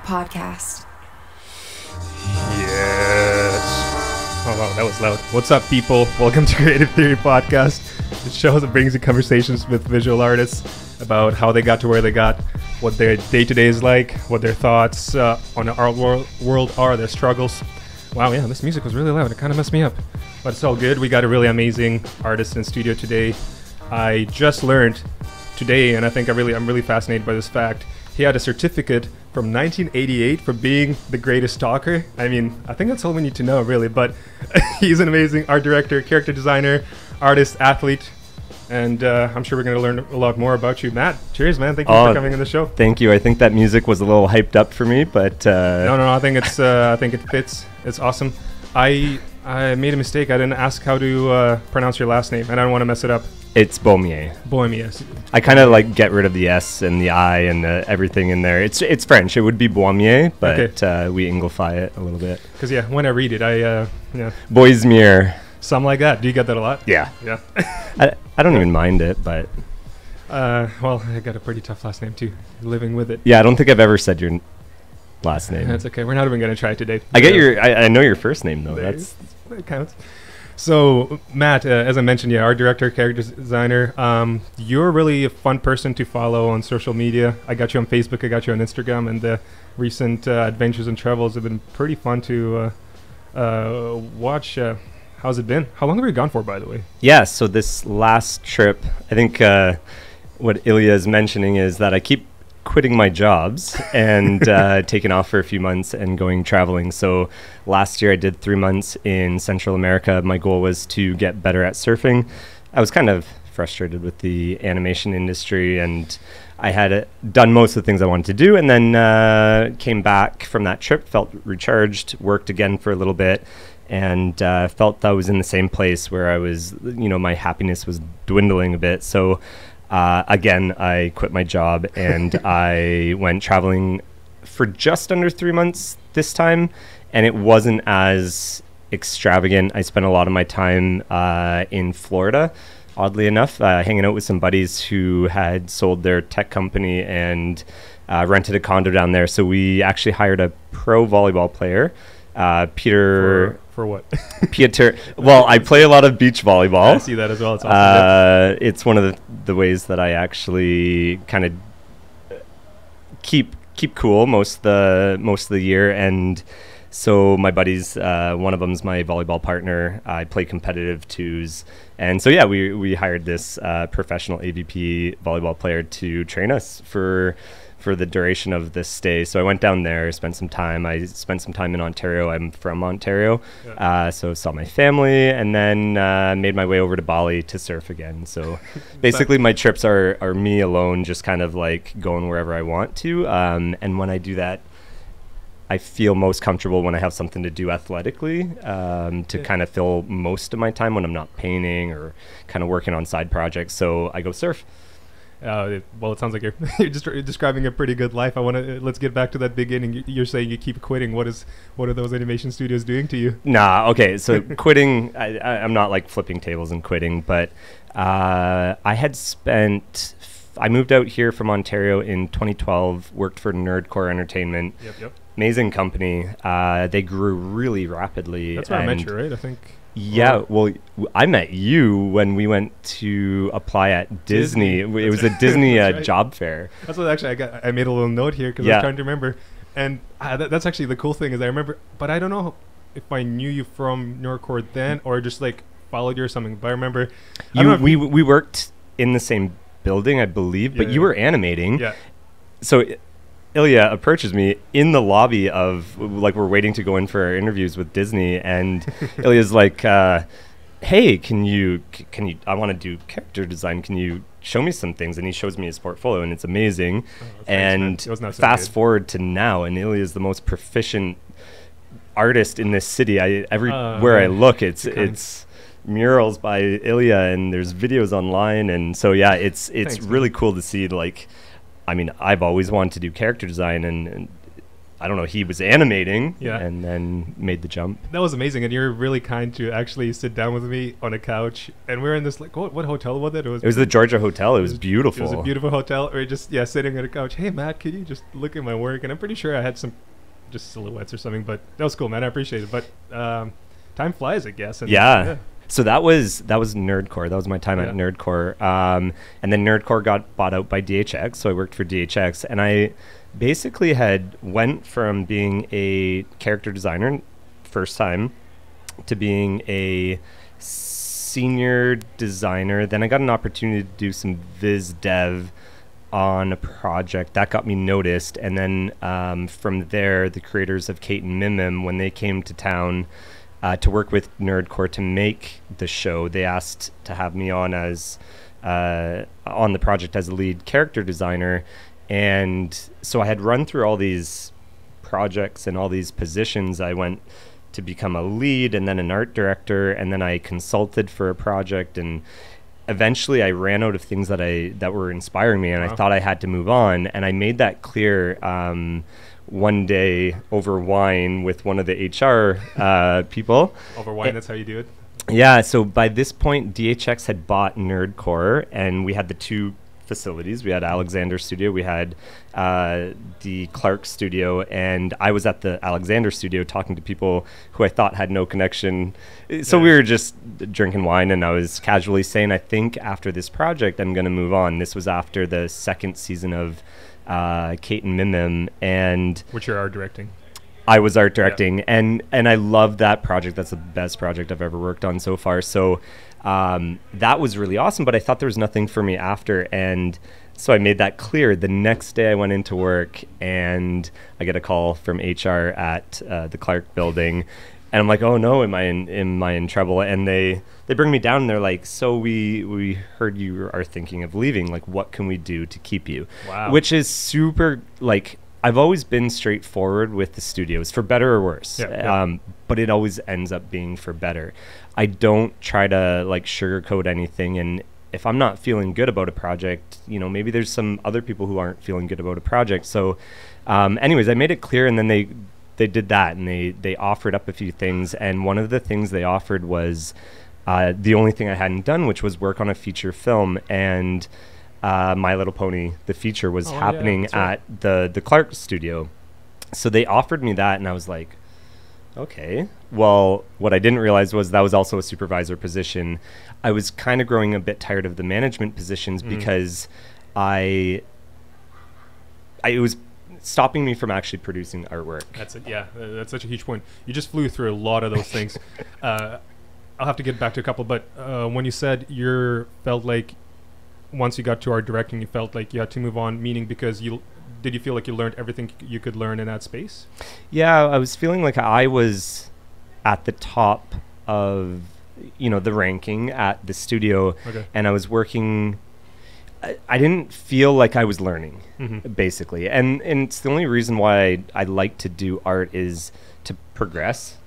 podcast. Yes. Oh, wow, that was loud. What's up, people? Welcome to Creative Theory Podcast. The show that brings you conversations with visual artists about how they got to where they got, what their day-to-day is like, what their thoughts on the art world are, their struggles. Wow, yeah, this music was really loud. It kind of messed me up. But it's all good. We got a really amazing artist in studio today. I just learned today, and I'm really fascinated by this fact. He had a certificate from 1988 for being the greatest talker. I mean, I think that's all we need to know, really. But he's an amazing art director, character designer, artist, athlete. And I'm sure we're going to learn a lot more about you. Matt, cheers, man. Thank you for coming on the show. Thank you. I think that music was a little hyped up for me, but... No, I think I think it fits. It's awesome. I made a mistake. I didn't ask how to pronounce your last name, and I don't want to mess it up. It's Boismier. Boismier. I kind of like get rid of the S and the I and everything in there. It's French. It would be Boismier, but okay. We Englify it a little bit. Because, when I read it, Boismier. Something like that. Do you get that a lot? Yeah. Yeah. I don't even mind it, but... well, I got a pretty tough last name, too. Living with it. Yeah, I don't think I've ever said your last name. That's okay. We're not even going to try it today. I know your first name, though. That counts. So, Matt, as I mentioned, art director, character designer. You're really a fun person to follow on social media. I got you on Facebook, I got you on Instagram, and the recent adventures and travels have been pretty fun to watch. How's it been? How long have you gone for, by the way? Yeah, so this last trip, I think what Ilya is mentioning is that I keep quitting my jobs and taking off for a few months and going traveling. So last year I did 3 months in Central America. My goal was to get better at surfing. I was kind of frustrated with the animation industry, and I had done most of the things I wanted to do, and then came back from that trip, felt recharged, worked again for a little bit, and felt that I was in the same place where I was, my happiness was dwindling a bit. So again, I quit my job and I went traveling for just under 3 months this time, and it wasn't as extravagant. I spent a lot of my time in Florida, oddly enough, hanging out with some buddies who had sold their tech company and rented a condo down there. So we actually hired a pro volleyball player, Peter... For what? Peter. Well, I play a lot of beach volleyball. I see that as well. It's awesome. It's one of the ways that I actually kind of keep cool most of the year. And so my buddies, one of them's my volleyball partner. I play competitive twos, and so we hired this professional AVP volleyball player to train us for the duration of this stay. So I went down there, spent some time. I spent some time in Ontario. I'm from Ontario. Yeah. So saw my family, and then made my way over to Bali to surf again. So basically my trips are me alone, just kind of like going wherever I want to. And when I do that, I feel most comfortable when I have something to do athletically, to kind of fill most of my time when I'm not painting or kind of working on side projects. So I go surf. Well, it sounds like you're just describing a pretty good life. Let's get back to that beginning. You're saying you keep quitting. What are those animation studios doing to you? Nah, okay. So quitting, I'm not like flipping tables and quitting, but I moved out here from Ontario in 2012, worked for Nerdcore Entertainment. Yep. Amazing company. They grew really rapidly. That's where I met you, right? I think. Yeah, well, I met you when we went to apply at Disney. It was a Disney job fair. That's what I made a little note here because I was trying to remember. And that's actually the cool thing is I remember, but I don't know if I knew you from Nerdcore then or just like followed you or something. But I remember we worked in the same building, I believe, but you were animating. Yeah. So Ilya approaches me in the lobby of, like, we're waiting to go in for our interviews with Disney, and Ilya's like, hey, can you, I want to do character design, can you show me some things? And he shows me his portfolio, and it's amazing. And fast forward to now, and Ilya's the most proficient artist in this city. Everywhere I look, it's murals by Ilya, and there's videos online, and so it's really cool to see, like, I mean, I've always wanted to do character design, and I don't know, he was animating Yeah. and then made the jump. That was amazing, and you're really kind to actually sit down with me on a couch, and we're in this like what hotel was it? It was the Georgia Hotel. It was beautiful. It was a beautiful hotel. We're just sitting on a couch. Hey Matt, could you just look at my work? And I'm pretty sure I had some just silhouettes or something, but that was cool, man. I appreciate it. But time flies, I guess. And yeah. So that was Nerdcore. That was my time at Nerdcore. And then Nerdcore got bought out by DHX, so I worked for DHX, and I basically had went from being a character designer first time to being a senior designer. Then I got an opportunity to do some viz dev on a project that got me noticed, and then from there, the creators of Kate and Mim, when they came to town to work with Nerdcore to make the show, they asked to have me on as on the project as a lead character designer. And so I had run through all these projects and all these positions. I went to become a lead and then an art director, and then I consulted for a project, and eventually I ran out of things that were inspiring me, and I thought I had to move on. And I made that clear one day over wine with one of the HR people. Over wine, that's how you do it? Yeah, so by this point, DHX had bought Nerdcore, and we had the two facilities. We had Alexander Studio, we had the Clark Studio, and I was at the Alexander Studio talking to people who I thought had no connection. So we were just drinking wine, and I was casually saying, I think after this project, I'm going to move on. This was after the second season of Kate and Mim, and which you're art directing. I was art directing, and I loved that project. That's the best project I've ever worked on so far. So that was really awesome, but I thought there was nothing for me after, and so I made that clear. The next day I went into work, and I get a call from HR at the Clark building, and I'm like, oh no, am I in trouble? And they bring me down, and they're like, so we heard you are thinking of leaving. Like, what can we do to keep you? Wow. Which Which is super, like, I've always been straightforward with the studios, for better or worse. But it always ends up being for better. I don't try to like sugarcoat anything, and if I'm not feeling good about a project, you know, maybe there's some other people who aren't feeling good about a project. So anyways, I made it clear, and then they did that, and they offered up a few things, and one of the things they offered was the only thing I hadn't done, which was work on a feature film. And My Little Pony, the feature, was happening at the Clark Studio. So they offered me that, and I was like, okay. Well, what I didn't realize was that was also a supervisor position. I was kind of growing a bit tired of the management positions because it was stopping me from actually producing artwork. That's it. Yeah, that's such a huge point. You just flew through a lot of those things. I'll have to get back to a couple, but when you said you felt like once you got to art directing, you felt like you had to move on, meaning because did you feel like you learned everything you could learn in that space? Yeah, I was feeling like I was at the top of, the ranking at the studio, and I was working. I didn't feel like I was learning, basically, and it's the only reason why I like to do art is to progress.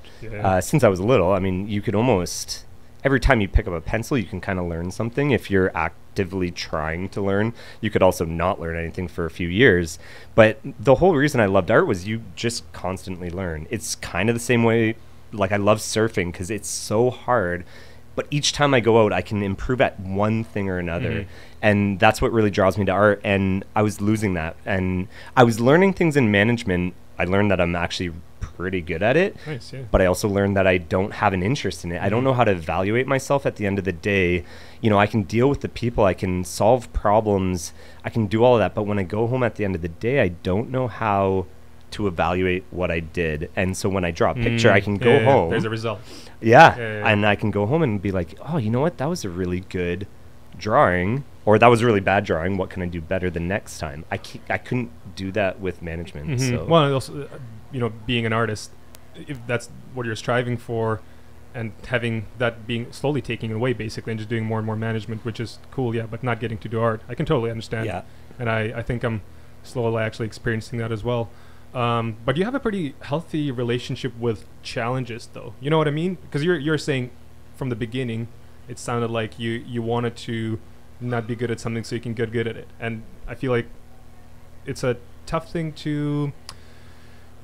Since I was little, I mean, you could almost every time you pick up a pencil, you can kind of learn something. If you're actively trying to learn, you could also not learn anything for a few years. But the whole reason I loved art was you just constantly learn. It's kind of the same way, like I love surfing because it's so hard. But each time I go out, I can improve at one thing or another. And that's what really draws me to art. And I was losing that. And I was learning things in management. I learned that I'm actually pretty good at it. Nice, yeah. But I also learned that I don't have an interest in it. I don't know how to evaluate myself at the end of the day. I can deal with the people. I can solve problems. I can do all of that. But when I go home at the end of the day, I don't know how to evaluate what I did. And so when I draw a picture, I can go home. There's a result. And I can go home and be like, oh, you know what? That was a really good drawing, or that was a really bad drawing. What can I do better the next time? I couldn't do that with management. So. Well, also, being an artist, if that's what you're striving for, and having that being slowly taking away basically, and just doing more and more management, which is cool, but not getting to do art, I can totally understand. And I think I'm slowly actually experiencing that as well. But you have a pretty healthy relationship with challenges, though. You know what I mean? Because you're saying from the beginning, it sounded like you wanted to not be good at something so you can get good at it. And I feel like it's a tough thing to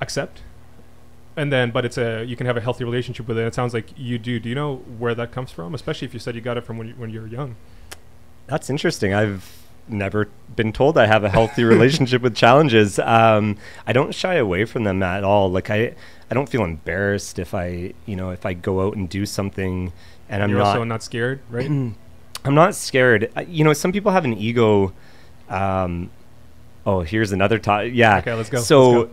accept, and then but you can have a healthy relationship with it. It sounds like you do. Do you know where that comes from? Especially if you said you got it from when you were young. That's interesting. I've never been told I have a healthy relationship with challenges. I don't shy away from them at all. Like I don't feel embarrassed if I go out and do something and You're also not scared, right? I'm not scared. Some people have an ego. Here's another topic. Yeah. Okay, let's go. So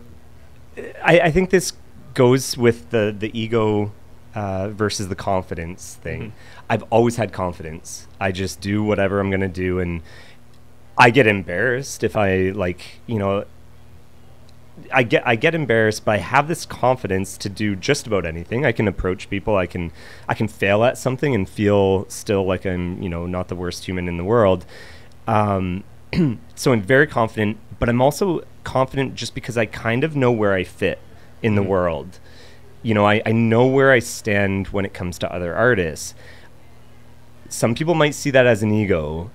I think this goes with the ego versus the confidence thing. Mm-hmm. I've always had confidence. I just do whatever I'm going to do. And I get embarrassed if I I get embarrassed, but I have this confidence to do just about anything. I can approach people. I can fail at something and feel still like I'm, not the worst human in the world. So I'm very confident, but I'm also confident just because I kind of know where I fit in the world. I know where I stand when it comes to other artists. Some people might see that as an ego.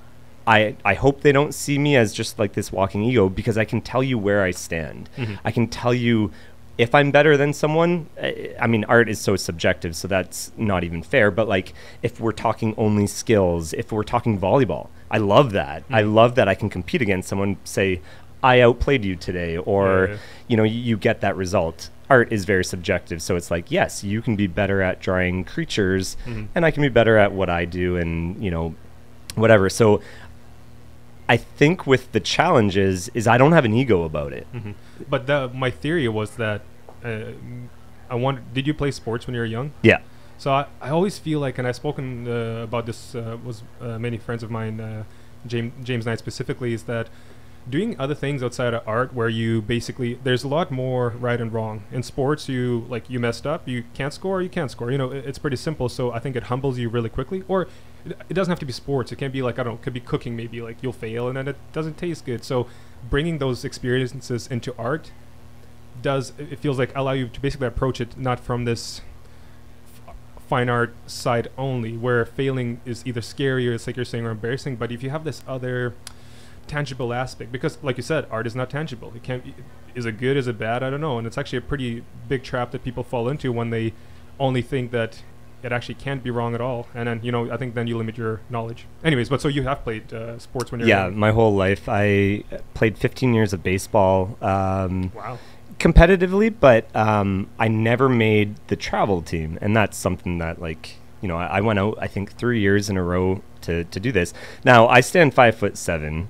I hope they don't see me as just like this walking ego, because I can tell you where I stand. Mm-hmm. I can tell you if I'm better than someone. I mean, art is so subjective, so that's not even fair. But like, if we're talking only skills, if we're talking volleyball, I love that. Mm-hmm. I love that I can compete against someone, say, I outplayed you today, or, you get that result. Art is very subjective. So it's like, yes, you can be better at drawing creatures, and I can be better at what I do, and, whatever. So I think with the challenges is I don't have an ego about it. Mm-hmm. But my theory was that did you play sports when you were young? Yeah. So I always feel like, and I've spoken about this with many friends of mine, James Knight specifically, is that doing other things outside of art, where you basically, there's a lot more right and wrong. In sports, you messed up, you can't score, it's pretty simple. So I think it humbles you really quickly. Or it doesn't have to be sports. It can be like, it could be cooking maybe, like you'll fail and then it doesn't taste good. So bringing those experiences into art it feels like allow you to basically approach it not from this fine art side only, where failing is either scary or, it's like you're saying, or embarrassing. But if you have this other tangible aspect, because like you said, art is not tangible. It can't. Is it good? Is it bad? I don't know. And it's actually a pretty big trap that people fall into when they only think that it actually can't be wrong at all. And then I think then you limit your knowledge. Anyways, but so you have played sports when you're young. My whole life. I played 15 years of baseball. Wow. Competitively, but I never made the travel team, and that's something that I went out I think 3 years in a row to do this. Now I stand 5'7"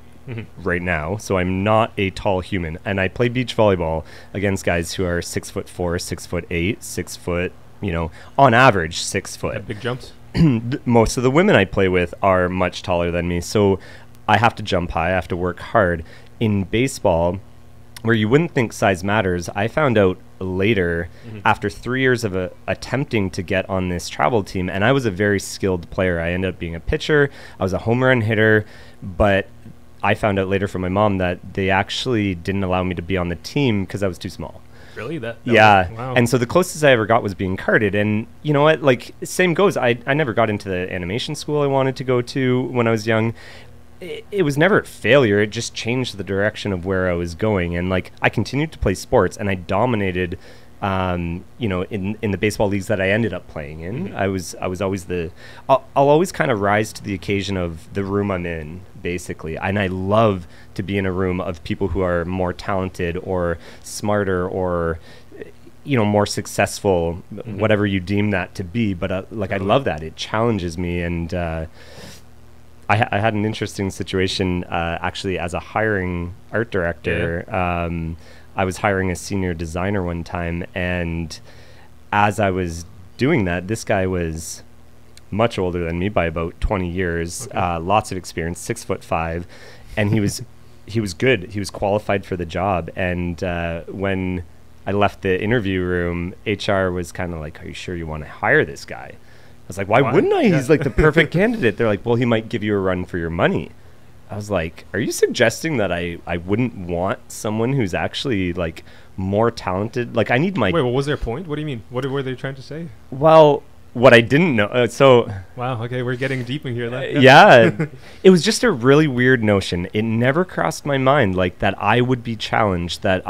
right now, so I'm not a tall human, and I play beach volleyball against guys who are 6'4", 6'8", 6 foot, on average 6 foot. Have big jumps. Most of the women I play with are much taller than me, so I have to jump high. I have to work hard. In baseball, where you wouldn't think size matters, I found out later, after 3 years of attempting to get on this travel team, and I was a very skilled player. I ended up being a pitcher. I was a home run hitter, but I found out later from my mom that they actually didn't allow me to be on the team because I was too small. Really? Yeah. Wow. And so the closest I ever got was being carded. And you know what? Like, same goes. I never got into the animation school I wanted to go to when I was young. It was never a failure. It just changed the direction of where I was going. And I continued to play sports, and I dominated, in the baseball leagues that I ended up playing in. I was always I'll always kind of rise to the occasion of the room I'm in, basically. And I love to be in a room of people who are more talented or smarter or, more successful, whatever you deem that to be. But I love that. It challenges me. And, I had an interesting situation, actually, as a hiring art director. Yeah. I was hiring a senior designer one time, and as I was doing that, this guy was much older than me by about 20 years, lots of experience, 6'5", and he was good. He was qualified for the job. And when I left the interview room, HR was kind of like, "Are you sure you want to hire this guy?" I was like, why wouldn't I? He's like the perfect candidate. They're like, well, he might give you a run for your money. I was like, are you suggesting that I wouldn't want someone who's actually more talented? I need my... Wait, what was their point? What do you mean? What were they trying to say? Well, what I didn't know... Wow, okay, we're getting deep in here. Yeah. It was just a really weird notion. It never crossed my mind that I would be challenged, that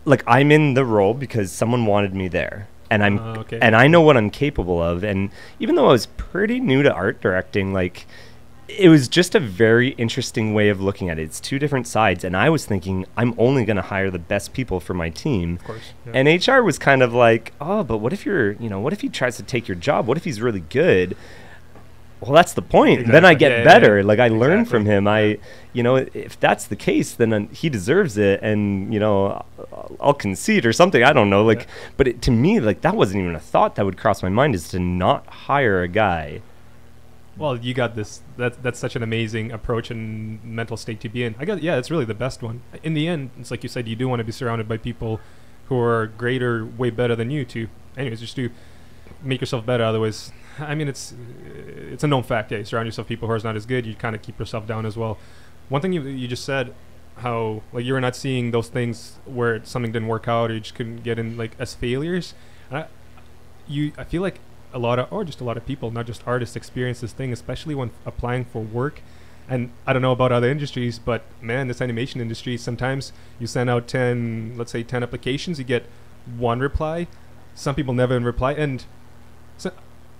like I'm in the role because someone wanted me there, and Okay. and I know what I'm capable of. And even though I was pretty new to art directing, like it was just a very interesting way of looking at it. It's two different sides, and I was thinking I'm only going to hire the best people for my team. Of course. Yeah. And HR was kind of like, oh, but what if what if he tries to take your job? What if he's really good? Well, that's the point. Exactly. Then I get better. Yeah. Like I learn Exactly. from him. If that's the case, then he deserves it. And, I'll concede or something. I don't know. Like, but to me, like that wasn't even a thought that would cross my mind, is to not hire a guy. Well, you got this. That's such an amazing approach and mental state to be in. I guess, yeah, it's really the best one. In the end, it's like you said, you do want to be surrounded by people who are greater, way better than you just to make yourself better. Otherwise, I mean, it's a known fact. Yeah, you surround yourself with people who are not as good, you kind of keep yourself down as well. One thing you just said, how like you were not seeing those things where something didn't work out, or you just couldn't get in like as failures. And I feel like a lot of people, not just artists, experience this thing, especially when applying for work. And I don't know about other industries, but man, this animation industry, sometimes you send out 10 applications, you get one reply. Some people never even reply. And so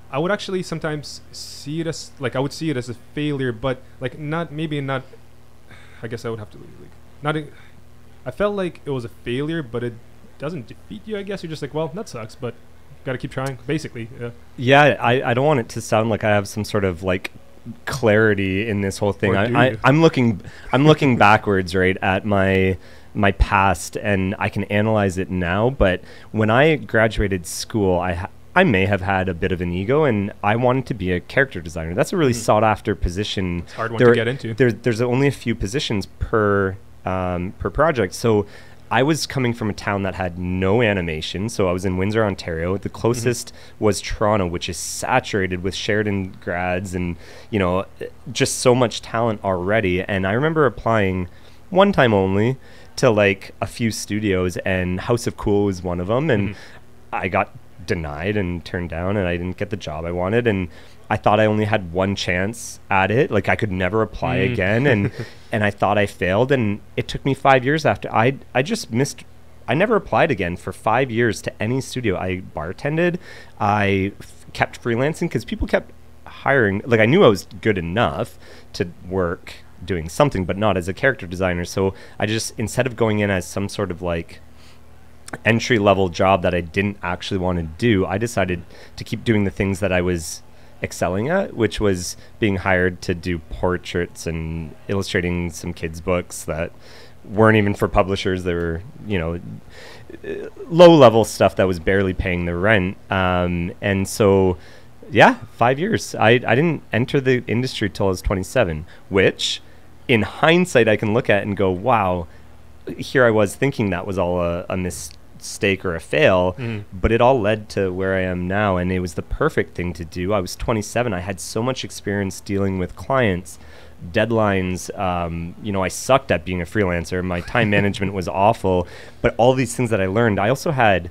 I would actually sometimes see it as, like, I would see it as a failure, but like not, I guess I would have to, I felt like it was a failure, but it doesn't defeat you, I guess. You're just like, well, that sucks, but got to keep trying, basically. Yeah, I don't want it to sound like I have some sort of like clarity in this whole thing. I'm looking backwards, right, at my past, and I can analyze it now. But when I graduated school, I may have had a bit of an ego, and I wanted to be a character designer. That's a really sought after position. It's a hard one to get into. There's only a few positions per project, so I was coming from a town that had no animation, so I was in Windsor, Ontario. The closest was Toronto, which is saturated with Sheridan grads and, just so much talent already. And I remember applying one time only to like a few studios, and House of Cool was one of them. And I got denied and turned down, and I didn't get the job I wanted. And I thought I only had one chance at it. Like I could never apply again. And I thought I failed. And it took me 5 years after I just missed. I never applied again for 5 years to any studio. I bartended. I kept freelancing because people kept hiring. Like I knew I was good enough to work doing something, but not as a character designer. So I just, instead of going in as some sort of like entry level job that I didn't actually want to do, I decided to keep doing the things that I was excelling at, which was being hired to do portraits and illustrating some kids' books that weren't even for publishers. They were, low level stuff that was barely paying the rent. And so, yeah, 5 years. I didn't enter the industry till I was 27, which in hindsight I can look at and go, wow, here I was thinking that was all a mistake or a fail, but it all led to where I am now, and it was the perfect thing to do. I was 27. I had so much experience dealing with clients, deadlines. I sucked at being a freelancer. My time management was awful, but all these things that I learned, I also had,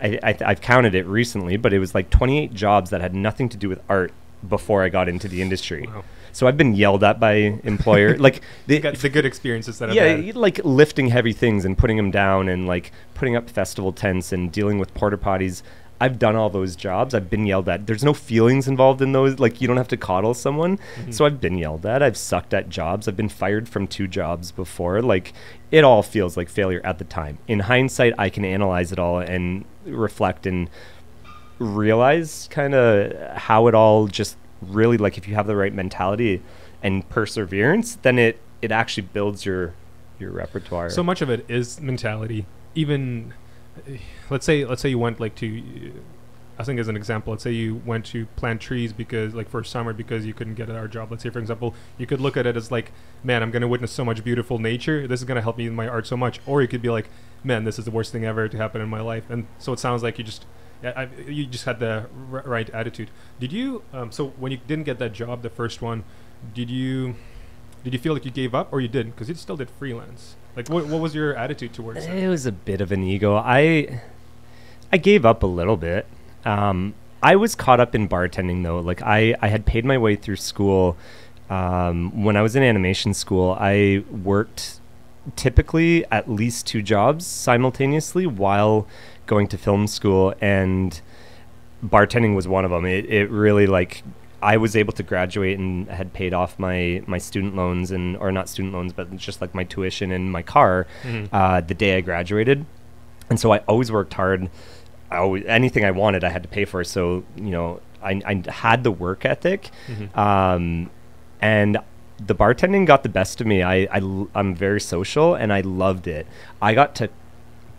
I've counted it recently, but it was like 28 jobs that had nothing to do with art before I got into the industry. Wow. So I've been yelled at by employer, like the good experiences that I've had. Like lifting heavy things and putting them down, and like putting up festival tents and dealing with porta potties. I've done all those jobs. I've been yelled at. There's no feelings involved in those. Like you don't have to coddle someone. So I've been yelled at. I've sucked at jobs. I've been fired from 2 jobs before. Like it all feels like failure at the time. In hindsight, I can analyze it all and reflect and realize kind of how it all just really, like, if you have the right mentality and perseverance, then it actually builds your repertoire. So much of it is mentality. Even let's say you went like to, I think as an example, let's say you went to plant trees because like for summer because you couldn't get our job. Let's say, for example, you could look at it as like, man, I'm going to witness so much beautiful nature. This is going to help me in my art so much. Or you could be like, man, this is the worst thing ever to happen in my life. And so it sounds like you just had the right attitude. Did you? So when you didn't get that job, the first one, did you feel like you gave up, or you didn't? Because you still did freelance. Like, what was your attitude towards that? It was a bit of an ego. I gave up a little bit. I was caught up in bartending though. Like I had paid my way through school. When I was in animation school, I worked typically at least 2 jobs simultaneously while going to film school, and bartending was one of them. It really, like, I was able to graduate and had paid off my student loans, or not student loans, but just like my tuition and my car the day I graduated. And so I always worked hard. Anything I wanted, I had to pay for. So, I had the work ethic. And the bartending got the best of me. I'm very social, and I loved it. I got to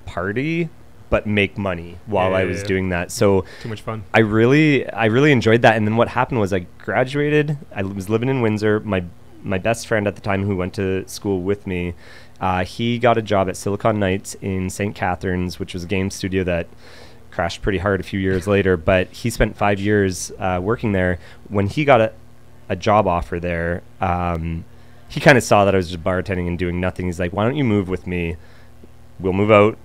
party but make money while I was doing that. So too much fun. I really enjoyed that. And then what happened was I graduated. I was living in Windsor. My best friend at the time, who went to school with me, he got a job at Silicon Knights in St. Catharines, which was a game studio that crashed pretty hard a few years later. But he spent 5 years working there. When he got a job offer there, he kind of saw that I was just bartending and doing nothing. He's like, why don't you move with me? We'll move out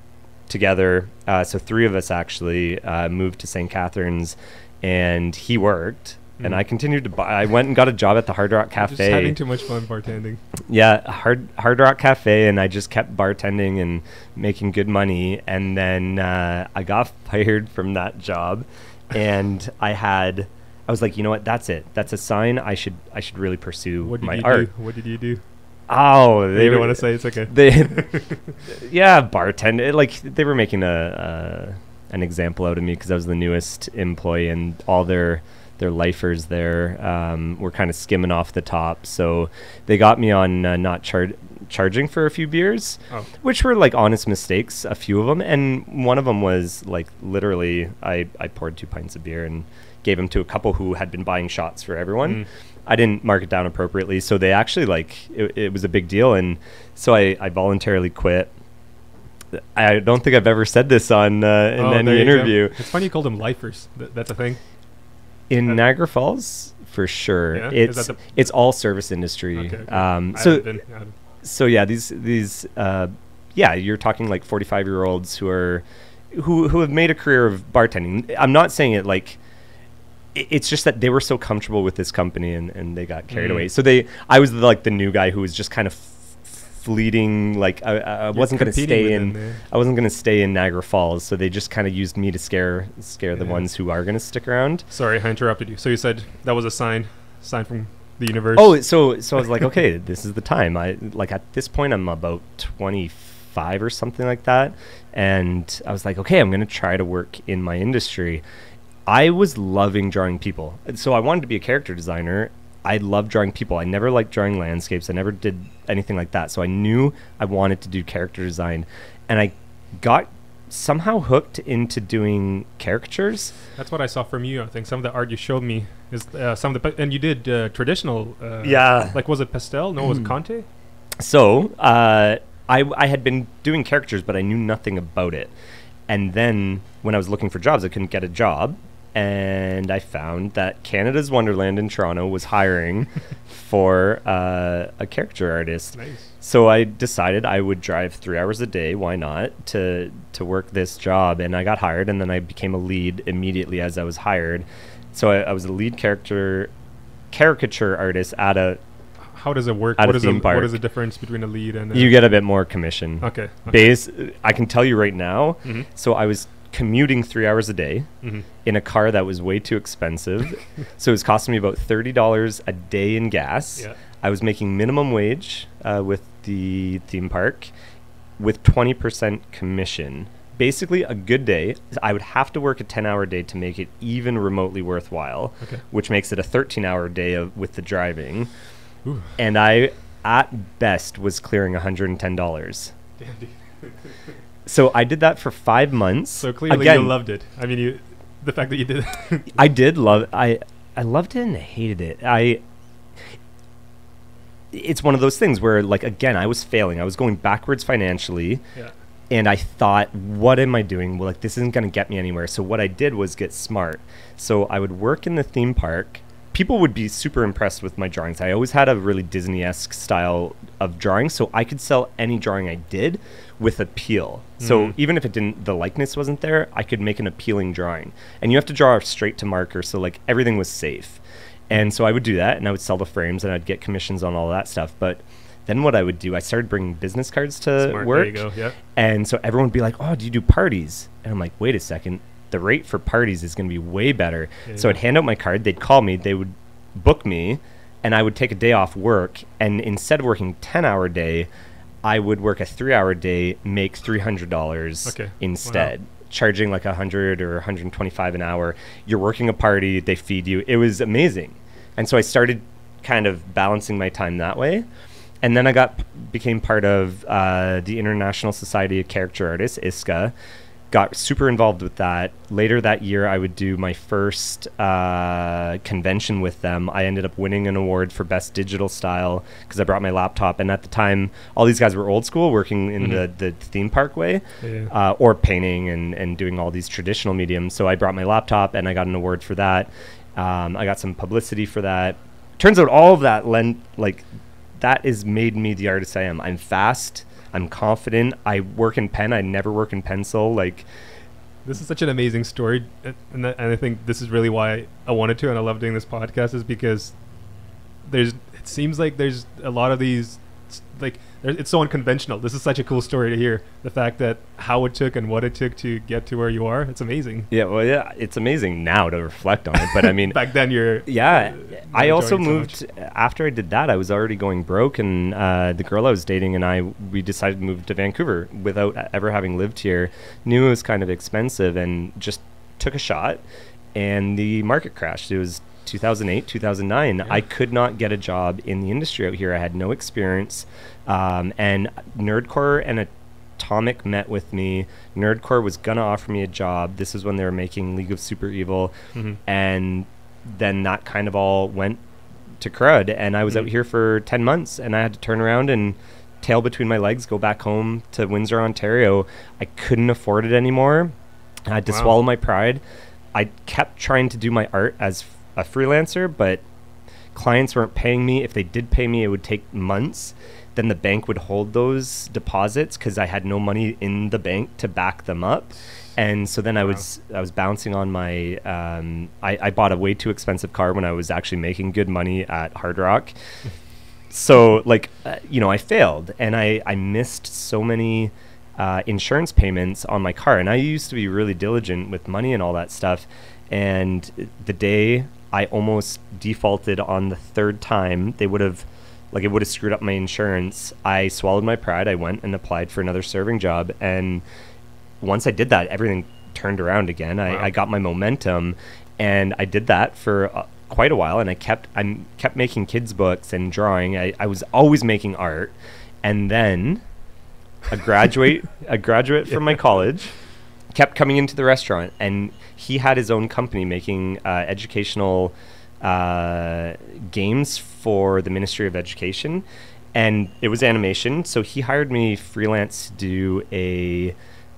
together. So 3 of us actually moved to St. Catharines, and he worked, and I continued to I went and got a job at the Hard Rock Cafe. Just having too much fun bartending. Yeah, Hard Rock Cafe, and I just kept bartending and making good money. And then I got fired from that job, and I was like, you know what? That's it. That's a sign. I should really pursue my art. What did you do? Oh, they don't want to say. It's okay. Bartend. Like, they were making an example out of me because I was the newest employee, and all their lifers there were kind of skimming off the top. So they got me on not charging for a few beers, which were like honest mistakes, a few of them. And one of them was like, literally, I poured 2 pints of beer and gave them to a couple who had been buying shots for everyone. I didn't mark it down appropriately, so they actually, like, it was a big deal. And so I voluntarily quit. I don't think I've ever said this on in any interview. It's funny you called them lifers. That's a thing in Niagara Falls, for sure. Yeah? It's all service industry. Okay. So yeah, these you're talking like 45-year-olds who have made a career of bartending. I'm not saying it like. It's just that they were so comfortable with this company, and they got carried away. So I was like the new guy who was just kind of fleeting. Like I wasn't going to stay in. I wasn't going to stay in Niagara Falls. So they just kind of used me to scare the ones who are going to stick around. Sorry, I interrupted you. So you said that was a sign from the universe. Oh, so I was like, okay, this is the time. At this point, I'm about 25 or something like that, and I was like, okay, I'm going to try to work in my industry. I was loving drawing people. So I wanted to be a character designer. I loved drawing people. I never liked drawing landscapes. I never did anything like that. So I knew I wanted to do character design. And I got somehow hooked into doing caricatures. That's what I saw from you. I think some of the art you showed me is and you did traditional. Like, was it pastel? No, was it Conte? So I had been doing caricatures, but I knew nothing about it. And then when I was looking for jobs, I couldn't get a job. And I found that Canada's Wonderland in Toronto was hiring for a caricature artist. Nice. So I decided I would drive 3 hours a day, why not, to work this job. And I got hired, and then I became a lead immediately as I was hired. So I was a lead caricature artist at a How does it work? What is the difference between a lead and you get a bit more commission. Okay. I can tell you right now. So I was commuting 3 hours a day in a car that was way too expensive. So it was costing me about $30 a day in gas. Yeah. I was making minimum wage with the theme park with 20% commission. Basically, a good day, I would have to work a 10-hour day to make it even remotely worthwhile, which makes it a 13-hour day with the driving. Ooh. And I, at best, was clearing $110. Damn, dude. So I did that for 5 months. So clearly you loved it. I mean, the fact that you did it. I did love I loved it and I hated it. It's one of those things where, like, again, I was failing. I was going backwards financially. Yeah. And I thought, what am I doing? Well, like, this isn't going to get me anywhere. So what I did was get smart. So I would work in the theme park. People would be super impressed with my drawings. I always had a really Disney-esque style of drawing, so I could sell any drawing I did with appeal. So even if the likeness wasn't there, I could make an appealing drawing. And you have to draw straight to marker, so like everything was safe. And so I would do that, and I would sell the frames, and I'd get commissions on all that stuff. But then what I would do, I started bringing business cards to Smart. work. There you go. Yeah. And so everyone would be like, oh, do you do parties? And I'm like, wait a second. The rate for parties is going to be way better. Yeah, so I'd hand out my card. They'd call me. They would book me. And I would take a day off work. And instead of working 10-hour day, I would work a 3-hour day, make $300 instead. Wow. Charging like $100 or $125 an hour. You're working a party. They feed you. It was amazing. And so I started kind of balancing my time that way. And then I became part of the International Society of Caricature Artists, ISCA. Got super involved with that. Later that year, I would do my first convention with them. I ended up winning an award for Best Digital Style because I brought my laptop. And at the time, all these guys were old school, working in the theme park way, or painting and doing all these traditional mediums. So I brought my laptop and I got an award for that. I got some publicity for that. Turns out all of that that has made me the artist I am. I'm fast. I'm confident. I work in pen. I never work in pencil. Like, this is such an amazing story, and I think this is really why I wanted to, and I love doing this podcast, is because it seems like there's a lot of these, like, it's so unconventional. This is such a cool story to hear. The fact that how it took and what it took to get to where you are, it's amazing. Yeah, well, yeah, it's amazing now to reflect on it. But I mean, back then I also moved after I did that. I was already going broke, and the girl I was dating and we decided to move to Vancouver without ever having lived here. Knew it was kind of expensive, and just took a shot. And the market crashed. It was 2008, 2009. I could not get a job in the industry out here. I had no experience. And Nerdcore and Atomic met with me. Nerdcore was going to offer me a job. This is when they were making League of Super Evil. And then that kind of all went to crud. And I was out here for 10 months, and I had to turn around and tail between my legs, go back home to Windsor, Ontario. I couldn't afford it anymore. I had to swallow my pride. I kept trying to do my art as a freelancer, but clients weren't paying me. If they did pay me, it would take months. Then the bank would hold those deposits because I had no money in the bank to back them up. And so then I was bouncing on my I bought a way too expensive car when I was actually making good money at Hard Rock. So I failed, and I missed so many insurance payments on my car. And I used to be really diligent with money and all that stuff. And the day I almost defaulted on the third time, it would have screwed up my insurance. I swallowed my pride. I went and applied for another serving job. And once I did that, everything turned around again. I got my momentum, and I did that for quite a while. And I kept making kids books and drawing. I was always making art. And then a graduate from my college kept coming into the restaurant, and he had his own company making educational games for the Ministry of Education, and it was animation. So he hired me freelance to do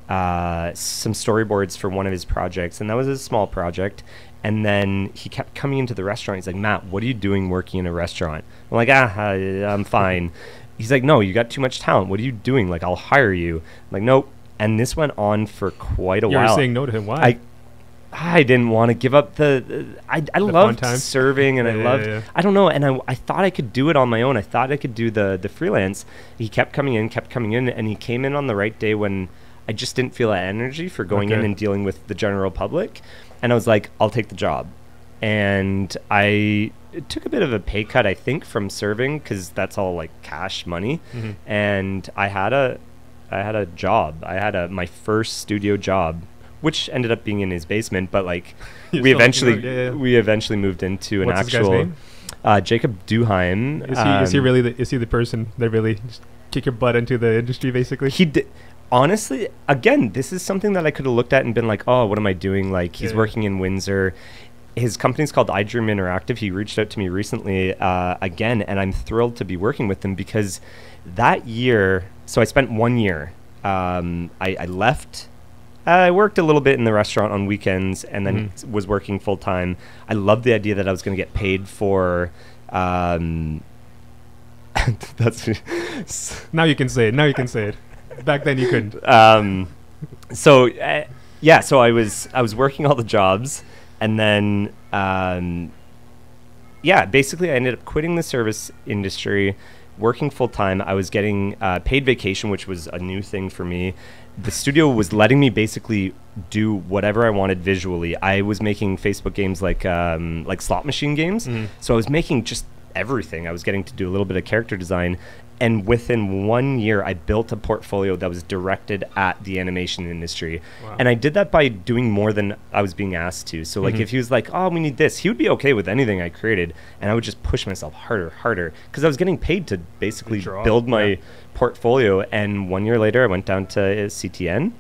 some storyboards for one of his projects, and that was a small project. And then he kept coming into the restaurant. He's like, Matt, what are you doing working in a restaurant? I'm like, I'm fine. He's like, no, you got too much talent. What are you doing? Like, I'll hire you. I'm like, nope. And this went on for quite a while. You were saying no to him. Why? I didn't want to give up I loved serving, and I don't know, and I thought I could do it on my own. I thought I could do the freelance. He kept coming in, and he came in on the right day when I just didn't feel that energy for going in and dealing with the general public. And I was like, I'll take the job. And I took a bit of a pay cut, I think, from serving, because that's all like cash money. And I had a job. I had my first studio job, which ended up being in his basement. But like, we eventually moved into an actual. Jacob Duheim. Is he the person that really just kick your butt into the industry? Basically, he did. Honestly, again, this is something that I could have looked at and been like, oh, what am I doing? Like, he's working in Windsor. His company's called iDream Interactive. He reached out to me recently again, and I'm thrilled to be working with him, because that year, so I spent 1 year. I left. I worked a little bit in the restaurant on weekends, and then was working full time. I loved the idea that I was going to get paid for. That's now you can say it. Back then you couldn't. So I was working all the jobs, and then basically I ended up quitting the service industry, working full time. I was getting paid vacation, which was a new thing for me. The studio was letting me basically do whatever I wanted visually. I was making Facebook games like slot machine games. So I was making just everything. I was getting to do a little bit of character design. And within 1 year, I built a portfolio that was directed at the animation industry. Wow. And I did that by doing more than I was being asked to. So like if he was like, oh, we need this, he would be okay with anything I created. And I would just push myself harder. Because I was getting paid to basically build my portfolio. And 1 year later, I went down to CTN,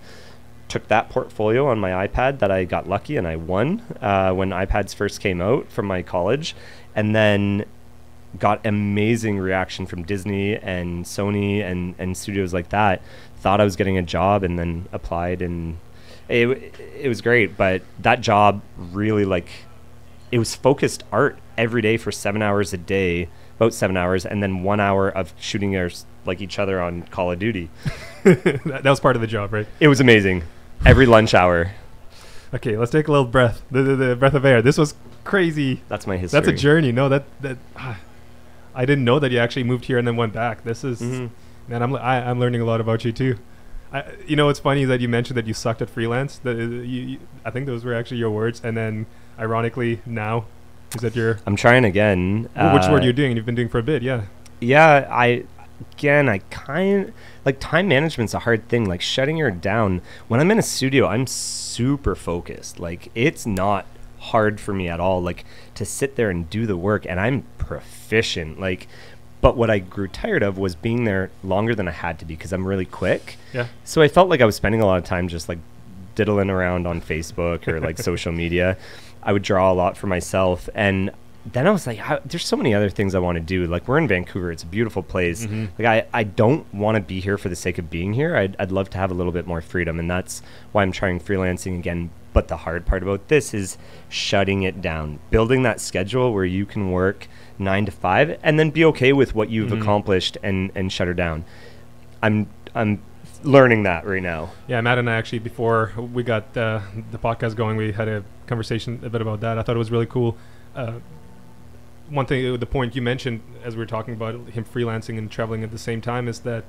took that portfolio on my iPad that I got lucky and I won when iPads first came out from my college. And then got amazing reaction from Disney and Sony and studios like that. Thought I was getting a job and then applied, and it was great. But that job really, like, it was focused art every day for 7 hours a day, about 7 hours, and then 1 hour of shooting each other on Call of Duty. That was part of the job, right? It was amazing. Every lunch hour. Okay, let's take a little breath. The breath of air. This was crazy. That's my history. That's a journey. No, I didn't know that you actually moved here and then went back. This is, man, I'm learning a lot about you too. What's funny is that you mentioned that you sucked at freelance. I think those were actually your words. And then, ironically, now is that I'm trying again. Which word you're doing? You've been doing for a bit, yeah. Yeah, I kind like time management's a hard thing. Like shutting her down. When I'm in a studio, I'm super focused. Like it's not hard for me at all, like to sit there and do the work, and I'm proficient. Like, but what I grew tired of was being there longer than I had to be because I'm really quick. Yeah. So I felt like I was spending a lot of time just like diddling around on Facebook or like social media. I would draw a lot for myself, and then I was like, there's so many other things I want to do. Like we're in Vancouver, it's a beautiful place. Like I don't want to be here for the sake of being here. I'd love to have a little bit more freedom, and that's why I'm trying freelancing again. But the hard part about this is shutting it down, building that schedule where you can work 9 to 5 and then be okay with what you've accomplished and shut her down. I'm learning that right now. Yeah, Matt and I actually, before we got the podcast going, we had a conversation a bit about that. I thought it was really cool. One thing, the point you mentioned as we were talking about him freelancing and traveling at the same time, is that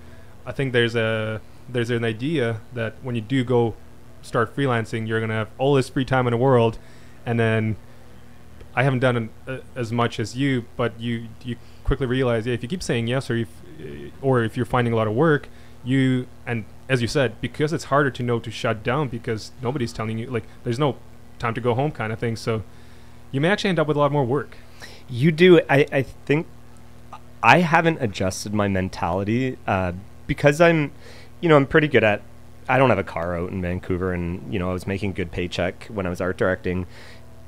I think there's an idea that when you do go start freelancing, you're gonna have all this free time in the world, and then I haven't done as much as you, but you quickly realize, if you keep saying yes, or if you're finding a lot of work, and as you said, because it's harder to know to shut down because nobody's telling you, like there's no time to go home kind of thing, so you may actually end up with a lot more work. You do. I think I haven't adjusted my mentality because I'm pretty good at, I don't have a car out in Vancouver, and I was making good paycheck when I was art directing,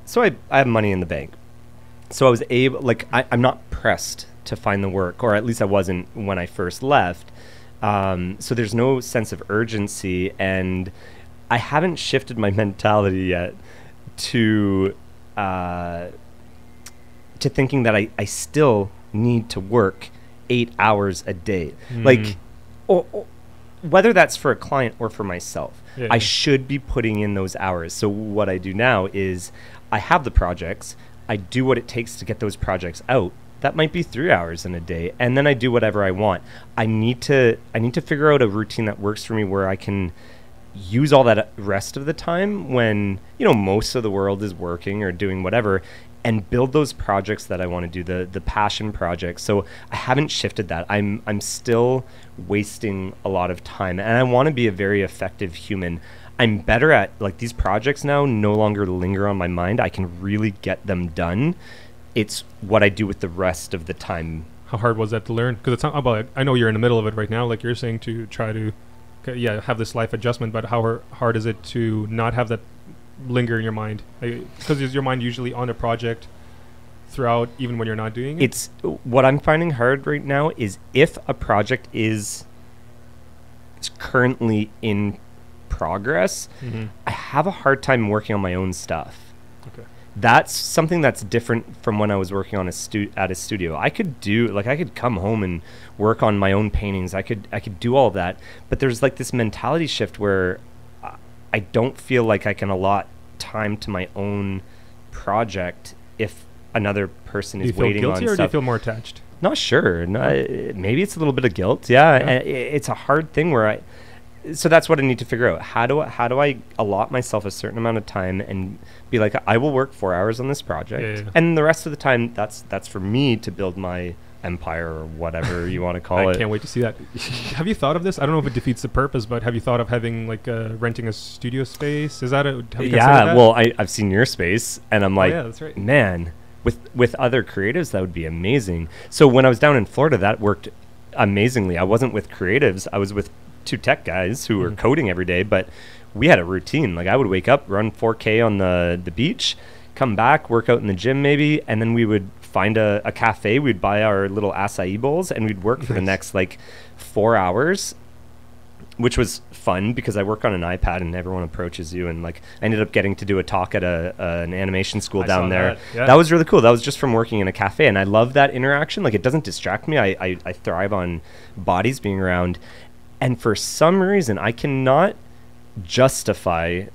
so I have money in the bank. So I was able, like I'm not pressed to find the work, or at least I wasn't when I first left. So there's no sense of urgency, and I haven't shifted my mentality yet to thinking that I still need to work 8 hours a day, like or whether that's for a client or for myself. I should be putting in those hours. So what I do now is I have the projects, I do what it takes to get those projects out. That might be 3 hours in a day, and then I do whatever I want. I need to figure out a routine that works for me where I can use all that rest of the time when most of the world is working or doing whatever, and build those projects that I want to do, the passion projects. So I haven't shifted that. I'm still wasting a lot of time, and I want to be a very effective human. I'm better at, like, these projects now no longer linger on my mind. I can really get them done. It's what I do with the rest of the time. How hard was that to learn? Because it's not about, I know you're in the middle of it right now, like you're saying, to try to have this life adjustment, but how hard is it to not have that linger in your mind? Because is your mind usually on a project throughout, even when you're not doing it? It's what I'm finding hard right now is if a project is currently in progress, I have a hard time working on my own stuff. Okay. That's something that's different from when I was working on at a studio. I could come home and work on my own paintings. I could do all of that, but there's like this mentality shift where I don't feel like I can allot time to my own project if another person Do you is feel waiting guilty on or do you stuff. feel more attached? Not sure. No, maybe it's a little bit of guilt. Yeah, Yeah. It's a hard thing where so that's what I need to figure out. How do I allot myself a certain amount of time and be like, I will work 4 hours on this project, Yeah. and the rest of the time that's for me to build my empire or whatever you want to call it. I can't wait to see that. Have you thought of this? I don't know if it defeats the purpose, but have you thought of having like renting a studio space? Is that have you considered that? Well, I've seen your space, and I'm like, yeah, that's right. man, with other creatives, that would be amazing. So when I was down in Florida, that worked amazingly. I wasn't with creatives. I was with 2 tech guys who were coding every day, but we had a routine. Like I would wake up, run 4K on the beach, come back, work out in the gym maybe, and then we would find a cafe. We'd buy our little acai bowls and we'd work for the next like 4 hours, which was fun because I work on an iPad and everyone approaches you, and like I ended up getting to do a talk at an animation school down there. That was really cool. That was just from working in a cafe, and I love that interaction. Like it doesn't distract me. I thrive on bodies being around. And for some reason, I cannot justify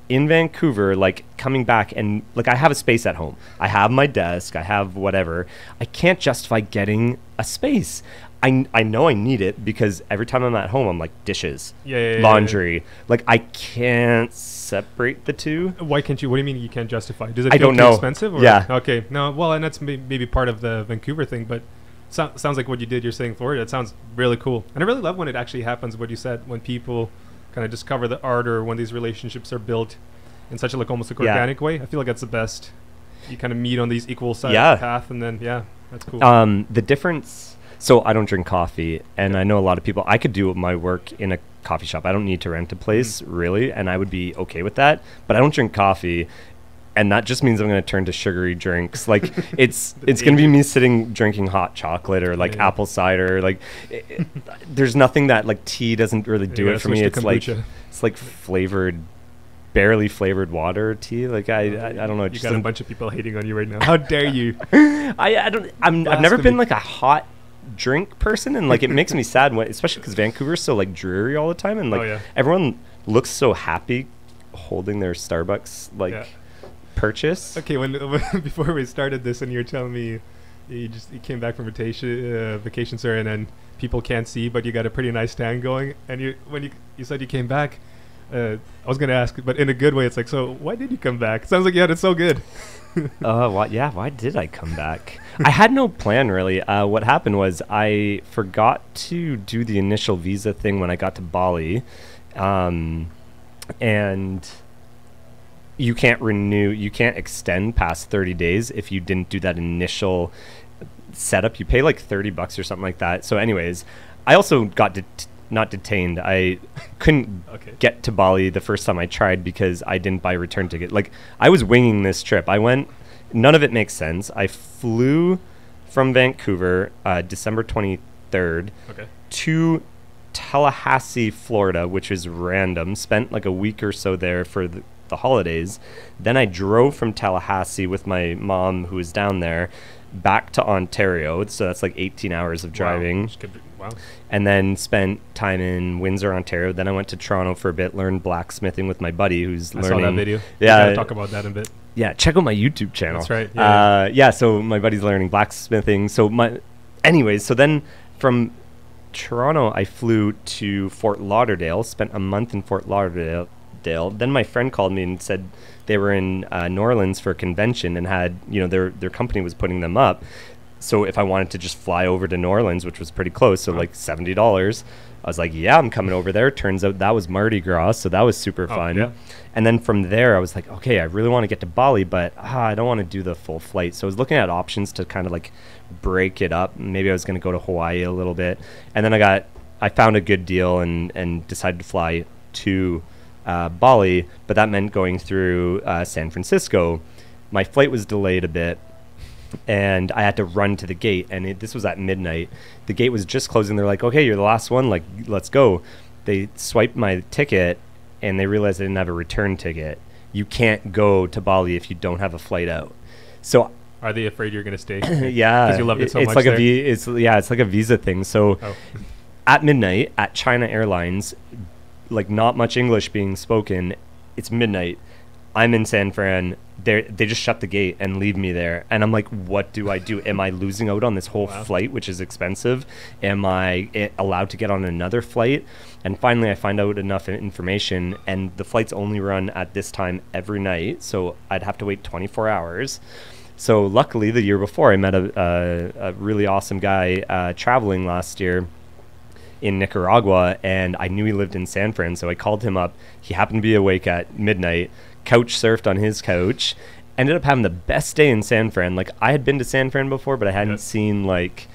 in Vancouver, like coming back and like I have a space at home. I have my desk. I have whatever. I can't justify getting a space. I know I need it because every time I'm at home, I'm like dishes, laundry. Like I can't separate the two. Why can't you? What do you mean you can't justify? Does it I feel don't too know. expensive? Or? Yeah. Okay. No. Well, and that's maybe part of the Vancouver thing, but sounds like what you did. You're saying Florida. It sounds really cool, and I really love when it actually happens. What you said, when people kind of discover the art, or when these relationships are built in such a like almost like organic way. I feel like that's the best. You kind of meet on these equal side path, and then that's cool. The difference. So I don't drink coffee, and I know a lot of people. I could do my work in a coffee shop. I don't need to rent a place really, and I would be okay with that. But I don't drink coffee, and that just means I'm going to turn to sugary drinks. Like it's going to be me sitting drinking hot chocolate or like apple cider. Like there's nothing that like tea doesn't really do it for me. It's like flavored. Barely flavored water tea. Like I don't know. You got a bunch of people hating on you right now. How dare you? I've never been like a hot drink person, and like it makes me sad when, especially because Vancouver's so like dreary all the time, and like everyone looks so happy holding their Starbucks purchase. Okay, when before we started this, and you're telling me you came back from vacation, sir, and then people can't see, but you got a pretty nice stand going, and when you said you came back. I was going to ask, but in a good way, it's like, so why did you come back? Sounds like you had it so good. Why did I come back? I had no plan, really. What happened was I forgot to do the initial visa thing when I got to Bali. And you can't extend past 30 days if you didn't do that initial setup. You pay like $30 or something like that. So anyways, I also got not detained. I couldn't get to Bali the first time I tried because I didn't buy a return ticket. Like I was winging this trip. None of it makes sense. I flew from Vancouver December 23rd to Tallahassee, Florida, which is random. Spent like a week or so there for the holidays. Then I drove from Tallahassee with my mom, who was down there, back to Ontario. So that's like 18 hours of driving. Wow. And then spent time in Windsor, Ontario. Then I went to Toronto for a bit, learned blacksmithing with my buddy who's learning. I saw that video. Yeah. We'll talk about that in a bit. Yeah, check out my YouTube channel. That's right. So my buddy's learning blacksmithing. So then from Toronto, I flew to Fort Lauderdale, spent a month in Fort Lauderdale. Then my friend called me and said they were in New Orleans for a convention and had, their company was putting them up. So if I wanted to just fly over to New Orleans, which was pretty close, so like $70, I was like, yeah, I'm coming over there. Turns out that was Mardi Gras, so that was super fun. Yeah. And then from there, I was like, okay, I really want to get to Bali, but I don't want to do the full flight. So I was looking at options to kind of like break it up. Maybe I was going to go to Hawaii a little bit. And then I found a good deal and decided to fly to Bali, but that meant going through San Francisco. My flight was delayed a bit. And I had to run to the gate, and this was at midnight. The gate was just closing. They're like, okay, you're the last one. Like, let's go. They swiped my ticket, and they realized I didn't have a return ticket. You can't go to Bali if you don't have a flight out. So are they afraid you're going to stay? Yeah. Because you loved it so much like there? It's like a visa thing. So at midnight, at China Airlines, like not much English being spoken, it's midnight. I'm in San Fran. They just shut the gate and leave me there. And I'm like, what do I do? Am I losing out on this whole flight, which is expensive? Am I allowed to get on another flight? And finally, I find out enough information, and the flights only run at this time every night. So I'd have to wait 24 hours. So luckily, the year before, I met a really awesome guy traveling last year in Nicaragua, and I knew he lived in San Fran. So I called him up. He happened to be awake at midnight, couch surfed on his couch, ended up having the best day in San Fran. Like, I had been to San Fran before, but I hadn't seen like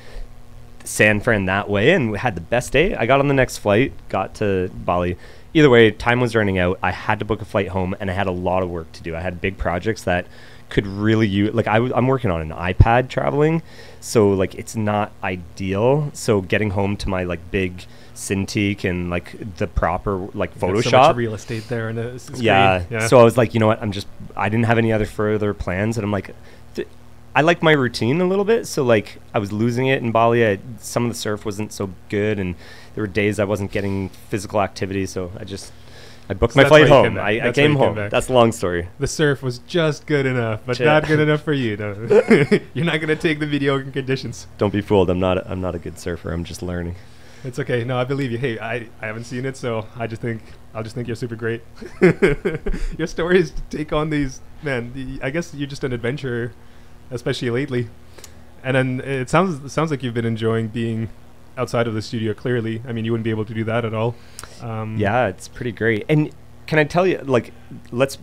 San Fran that way, and we had the best day. I got on the next flight, got to Bali. Either way, time was running out. I had to book a flight home, and I had a lot of work to do. I had big projects that could really use, like I'm working on an iPad traveling, so like it's not ideal. So getting home to my like big Cintiq and like the proper like Photoshop, so much real estate there, and it's yeah. So I was like, you know what, I didn't have any other further plans, and I'm like, I like my routine a little bit, so like I was losing it in Bali. Some of the surf wasn't so good, and there were days I wasn't getting physical activity, so I booked my flight home. I came home. That's the long story. The surf was just good enough, but not good enough for you. No. You're not going to take the mediocre conditions. Don't be fooled. I'm not a good surfer. I'm just learning. It's okay. No, I believe you. Hey, I haven't seen it, so I'll just think you're super great. Your stories take on these, man. I guess you're just an adventurer, especially lately. And then it sounds like you've been enjoying being outside of the studio. Clearly, I mean, you wouldn't be able to do that at all. Yeah, it's pretty great. And can I tell you, like, let's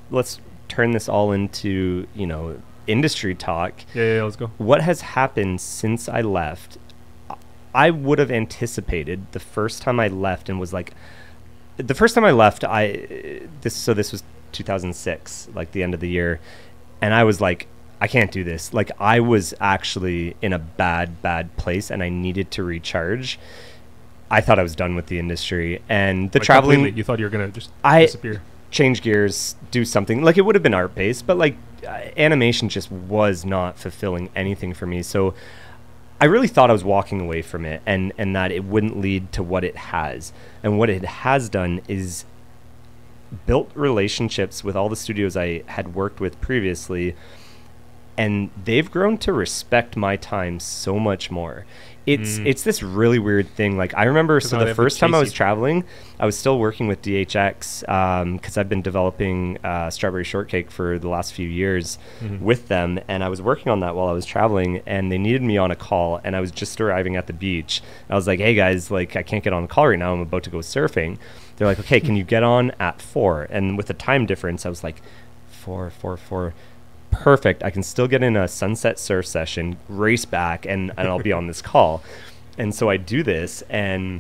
turn this all into, you know, industry talk. Yeah, let's go. What has happened since I left? I would have anticipated the first time I left, and was like, the first time I left, this was 2006, like the end of the year, and I was like, I can't do this. Like, I was actually in a bad place, and I needed to recharge. I thought I was done with the industry, and the traveling. Completely. You thought you were gonna just disappear. Change gears, do something. Like, it would have been art based, but like animation just was not fulfilling anything for me. So I really thought I was walking away from it, and that it wouldn't lead to what it has. And what it has done is built relationships with all the studios I had worked with previously. And they've grown to respect my time so much more. It's this really weird thing. Like, I remember, so the first time I was traveling, I was still working with DHX because I've been developing Strawberry Shortcake for the last few years with them. And I was working on that while I was traveling, and they needed me on a call, and I was just arriving at the beach. I was like, hey guys, like, I can't get on a call right now. I'm about to go surfing. They're like, okay, can you get on at 4? And with the time difference, I was like, 4. Perfect. I can still get in a sunset surf session, race back, and I'll be on this call. And so I do this, and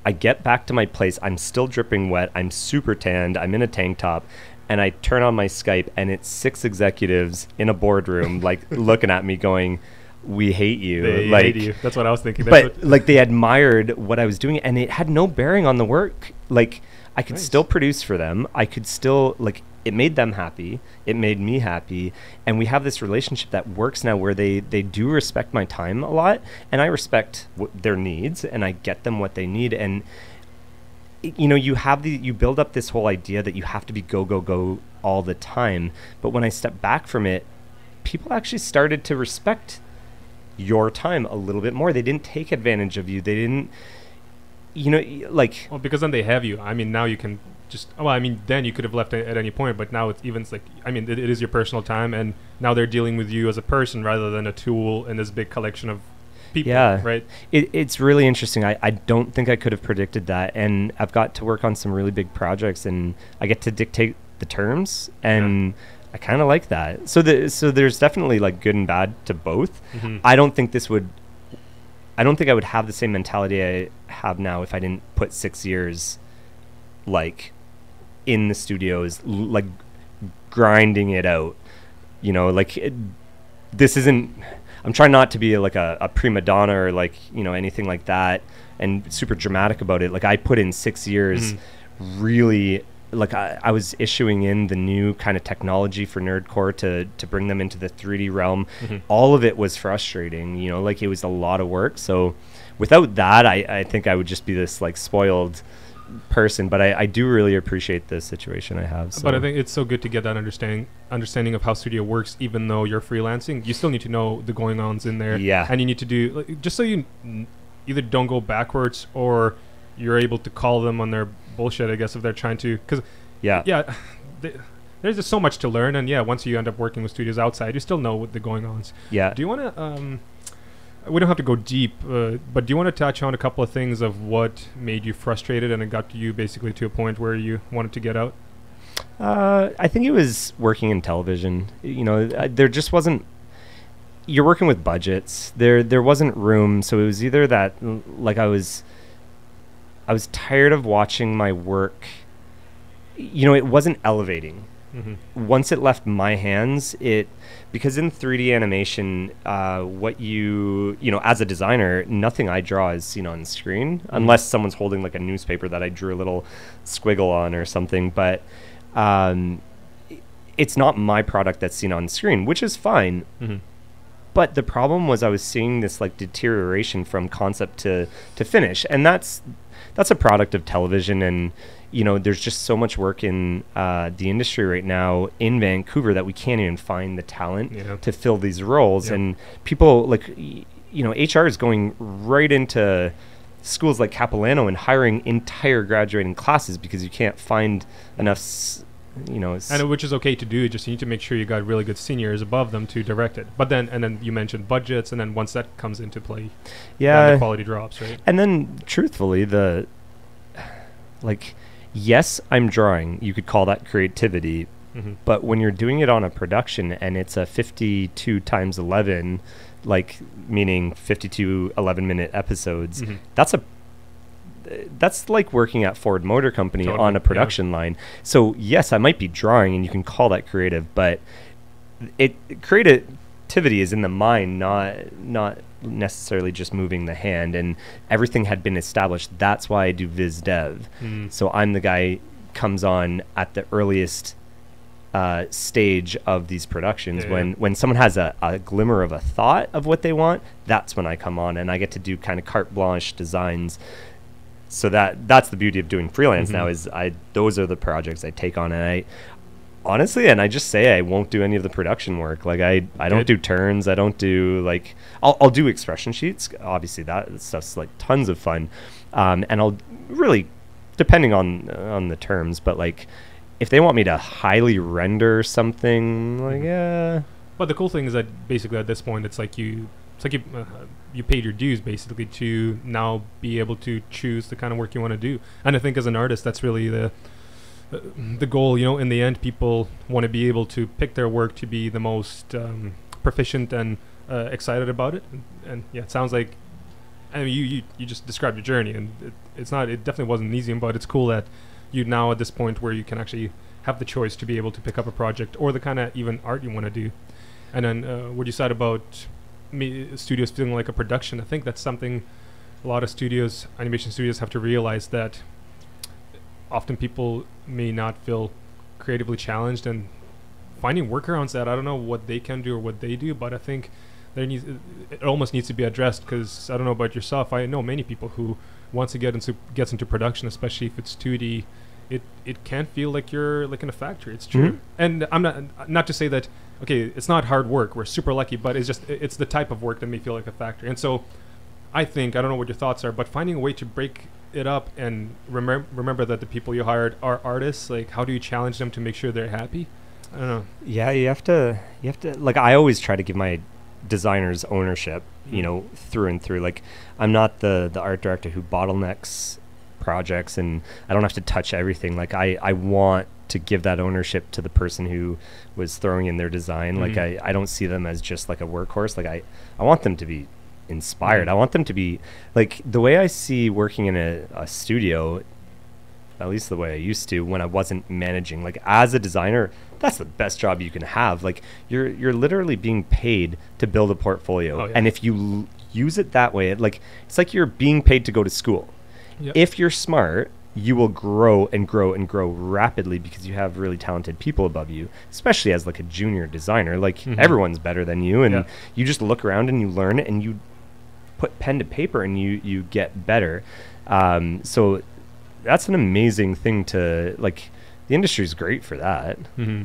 I get back to my place. I'm still dripping wet. I'm super tanned. I'm in a tank top, and I turn on my Skype, and it's 6 executives in a boardroom, like, looking at me going, we hate you. They hate you. That's what I was thinking. But like, they admired what I was doing, and it had no bearing on the work. Like, I could still produce for them. I could still, like, it made them happy. It made me happy. And we have this relationship that works now, where they do respect my time a lot, and I respect their needs, and I get them what they need. And, you know, you build up this whole idea that you have to be go all the time. But when I stepped back from it, people actually started to respect your time a little bit more. They didn't take advantage of you. They didn't, you know, like... Well, because then they have you. I mean, now you can just... Well, I mean, then you could have left at any point, but now it's like... I mean, it is your personal time, and now they're dealing with you as a person rather than a tool in this big collection of people, right? It's really interesting. I don't think I could have predicted that, and I've got to work on some really big projects, and I get to dictate the terms, and... I kind of like that. So there's definitely like good and bad to both. I don't think I would have the same mentality I have now if I didn't put 6 years like in the studios, like grinding it out, you know, like this isn't, I'm trying not to be like a prima donna or like, you know, anything like that and super dramatic about it. Like, I put in 6 years really. Like, I was issuing in the new kind of technology for nerdcore to bring them into the 3D realm. All of it was frustrating, you know, like it was a lot of work. So without that, I think I would just be this like spoiled person, but I do really appreciate the situation I have. So. But I think it's so good to get that understanding of how studio works, even though you're freelancing. You still need to know the going-ons in there. Yeah. And you need to do, like, just so you either don't go backwards or you're able to call them on their bullshit, I guess, if they're trying to. Because, yeah, there's just so much to learn. And, yeah, once you end up working with studios outside, you still know what the going-ons. Yeah. Do you want to... we don't have to go deep, but do you want to touch on a couple of things of what made you frustrated and it got you basically to a point where you wanted to get out? I think it was working in television. You know, there just wasn't... You're working with budgets. There wasn't room, so it was either that, like, I was tired of watching my work. You know, it wasn't elevating. Mm-hmm. Once it left my hands, because in 3D animation, what you know, as a designer, nothing I draw is seen on screen, mm-hmm. unless someone's holding like a newspaper that I drew a little squiggle on or something. But it's not my product that's seen on screen, which is fine. Mm-hmm. But the problem was I was seeing this like deterioration from concept to finish, and that's a product of television. And you know, there's just so much work in the industry right now in Vancouver that we can't even find the talent to fill these roles. Yeah. And people like, you know, HR is going right into schools like Capilano and hiring entire graduating classes because you can't find enough, you know. And which is okay to do, just you need to make sure you got really good seniors above them to direct it. But then you mentioned budgets, and then once that comes into play, the quality drops, right? And then truthfully, yes, I'm drawing. You could call that creativity. Mm-hmm. But when you're doing it on a production and it's a 52 times 11, like meaning 52 11-minute episodes, mm-hmm. That's like working at Ford Motor Company on a production line. So yes, I might be drawing and you can call that creative, but creativity is in the mind, not necessarily just moving the hand, and everything had been established. That's why I do Viz Dev. So I'm the guy comes on at the earliest stage of these productions. When someone has a glimmer of a thought of what they want, that's when I come on and I get to do kind of carte blanche designs. So that's the beauty of doing freelance now, is those are the projects I take on, and I honestly, and I just say I won't do any of the production work. Like I don't do turns. I don't do like I'll do expression sheets. Obviously that stuff's like tons of fun, and I'll really, depending on the terms, but like if they want me to highly render something, like yeah. But the cool thing is that basically at this point it's like you paid your dues basically to now be able to choose the kind of work you want to do. And I think as an artist, that's really the goal. You know, in the end, people want to be able to pick their work to be the most proficient and excited about it. And yeah, it sounds like, I mean, you just described your journey, and it definitely wasn't easy, but it's cool that you now at this point where you can actually have the choice to be able to pick up a project or the kind of even art you want to do. And then what you said about studios feeling like a production, I think that's something a lot of animation studios have to realize, that often people may not feel creatively challenged, and finding workarounds that I don't know what they can do or what they do, but I think it almost needs to be addressed, because I don't know about yourself, I know many people who once it gets into production, especially if it's 2D, it can feel like you're like in a factory. It's true. Mm-hmm. And I'm not to say that okay, it's not hard work, we're super lucky, but it's the type of work that may feel like a factory. And so I think, I don't know what your thoughts are, but finding a way to break it up and remember that the people you hired are artists, like how do you challenge them to make sure they're happy? I don't know. Yeah, you have to like, I always try to give my designers ownership, you know, through and through. Like I'm not the art director who bottlenecks projects and I don't have to touch everything. Like I want to give that ownership to the person who was throwing in their design. Mm-hmm. Like I don't see them as just like a workhorse. Like I want them to be inspired. I want them to be like, the way I see working in a studio, at least the way I used to when I wasn't managing, like as a designer, that's the best job you can have. Like you're literally being paid to build a portfolio. Oh, yeah. And if you use it that way, it's like you're being paid to go to school. Yep. If you're smart, you will grow and grow and grow rapidly because you have really talented people above you, especially as like a junior designer. Like everyone's better than you, and you just look around and you learn and you put pen to paper and you get better. So that's an amazing thing to like. The industry's great for that. Mm-hmm.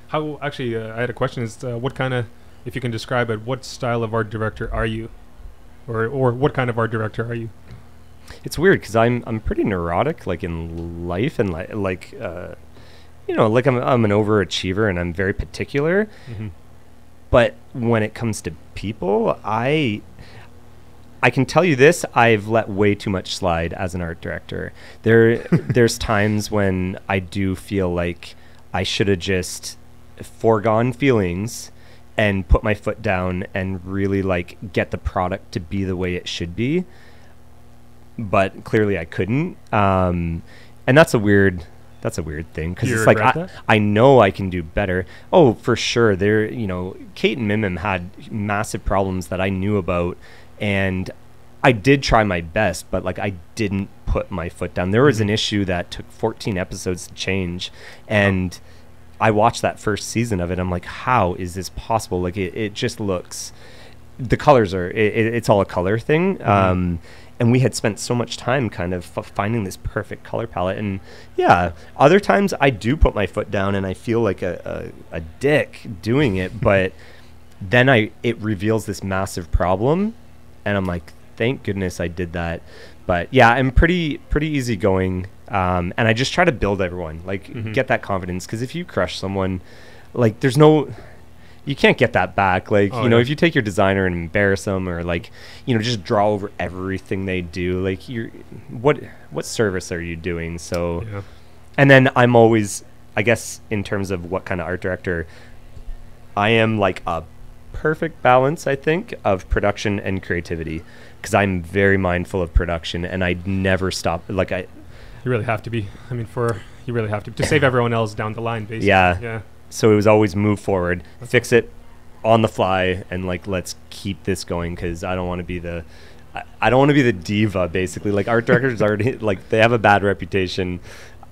How actually? I had a question. Is what kind of, if you can describe it, what style of art director are you, or what kind of art director are you? It's weird because I'm pretty neurotic, like in life, and like you know, like I'm an overachiever and I'm very particular. Mm-hmm. But when it comes to people, I can tell you this: I've let way too much slide as an art director. There's times when I do feel like I should have just foregone feelings and put my foot down and really like get the product to be the way it should be. But clearly I couldn't. And that's a weird thing because it's like I know I can do better. Oh, for sure. You know, Kate and Mimim had massive problems that I knew about, and I did try my best, but like I didn't put my foot down. There was an issue that took 14 episodes to change, and I watched that first season of it. I'm like, how is this possible? Like it just looks, the colors are, it's all a color thing. Mm-hmm. And we had spent so much time kind of finding this perfect color palette. And yeah, other times I do put my foot down and I feel like a dick doing it, but then it reveals this massive problem and I'm like, thank goodness I did that. But yeah, I'm pretty easygoing. And I just try to build everyone, like get that confidence. Cause if you crush someone, like you can't get that back. Like, you know, if you take your designer and embarrass them or like, you know, just draw over everything they do, like what service are you doing? So, and then I'm always, I guess in terms of what kind of art director, I am like a perfect balance, I think, of production and creativity. Cause I'm very mindful of production and I never stop. Like you really have to be, I mean, you really have to save everyone else down the line, basically. Yeah. So it was always move forward, fix it on the fly, and like let's keep this going because I don't want to be the diva. Basically, like art directors already like they have a bad reputation.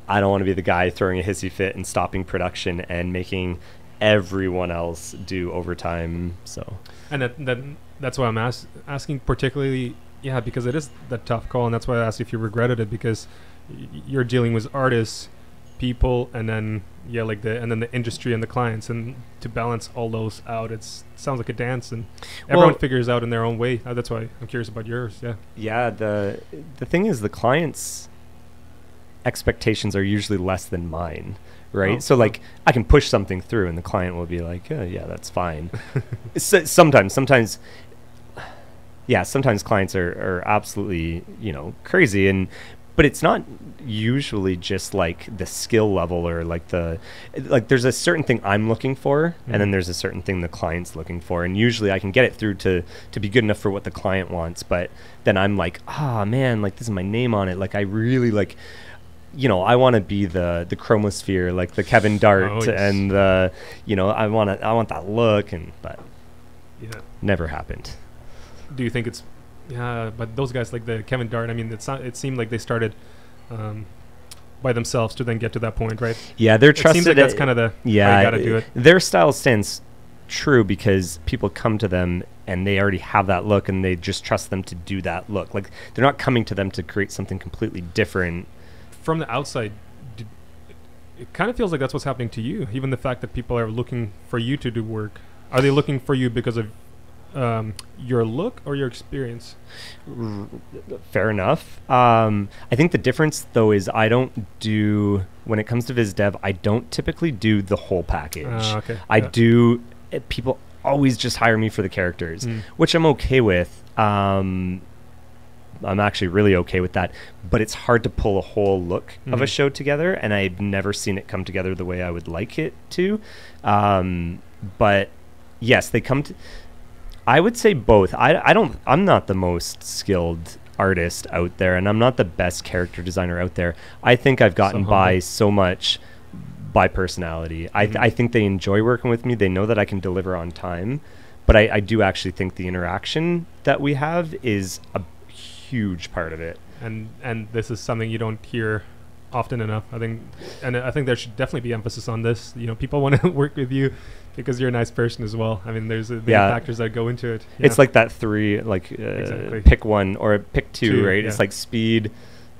I don't want to be the guy throwing a hissy fit and stopping production and making everyone else do overtime. So and that's why I'm asking particularly, because it is that tough call, and that's why I asked if you regretted it because you're dealing with artists, people, and then the industry and the clients, and to balance all those out, it sounds like a dance, and everyone figures out in their own way. That's why I'm curious about yours. The thing is, the clients' expectations are usually less than mine, right? Like I can push something through and the client will be like, yeah, that's fine. sometimes clients are absolutely, you know, crazy, but it's not usually just like the skill level or like there's a certain thing I'm looking for and then there's a certain thing the client's looking for. And usually I can get it through to be good enough for what the client wants. But then I'm like, man, like this is my name on it. Like I really like, you know, I want to be the chromosphere, like the Kevin Dart and you know, I want that look but never happened. Do you think it's, but those guys like the Kevin Dart, I mean, it seemed like they started by themselves to then get to that point, right? Yeah, they're trusted. It seems like that's kind of how you got to do it. Their style stands true because people come to them and they already have that look and they just trust them to do that look. Like they're not coming to them to create something completely different. From the outside, it kind of feels like that's what's happening to you. Even the fact that people are looking for you to do work, are they looking for you because of your look or your experience? Fair enough. I think the difference though is when it comes to Viz Dev, I don't typically do the whole package. People always just hire me for the characters, which I'm okay with. I'm actually really okay with that, but it's hard to pull a whole look of a show together, and I've never seen it come together the way I would like it to. But yes, they come to, I would say both. I'm not the most skilled artist out there, and I'm not the best character designer out there. I think I've gotten by so much by personality. I think they enjoy working with me. They know that I can deliver on time, but I do actually think the interaction that we have is a huge part of it. And this is something you don't hear often enough, I think, and I think there should definitely be emphasis on this. You know, people want to work with you because you're a nice person as well. I mean, there's many factors that go into it. It's like that three, like exactly. Pick one or pick two, right? Yeah. It's like speed,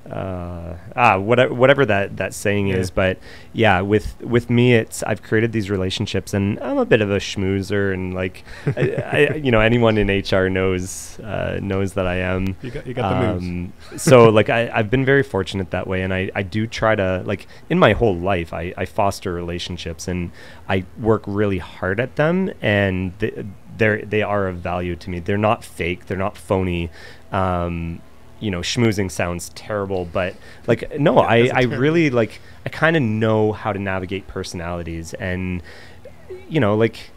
whatever that saying is, but yeah, with me, I've created these relationships, and I'm a bit of a schmoozer, and like, anyone in HR knows that I am. You got the moves. So like, I've been very fortunate that way, and I do try to, like, in my whole life, I foster relationships, and I work really hard at them, and they are of value to me. They're not fake. They're not phony. Schmoozing sounds terrible, but like, no, I really, like, I kind of know how to navigate personalities, and like,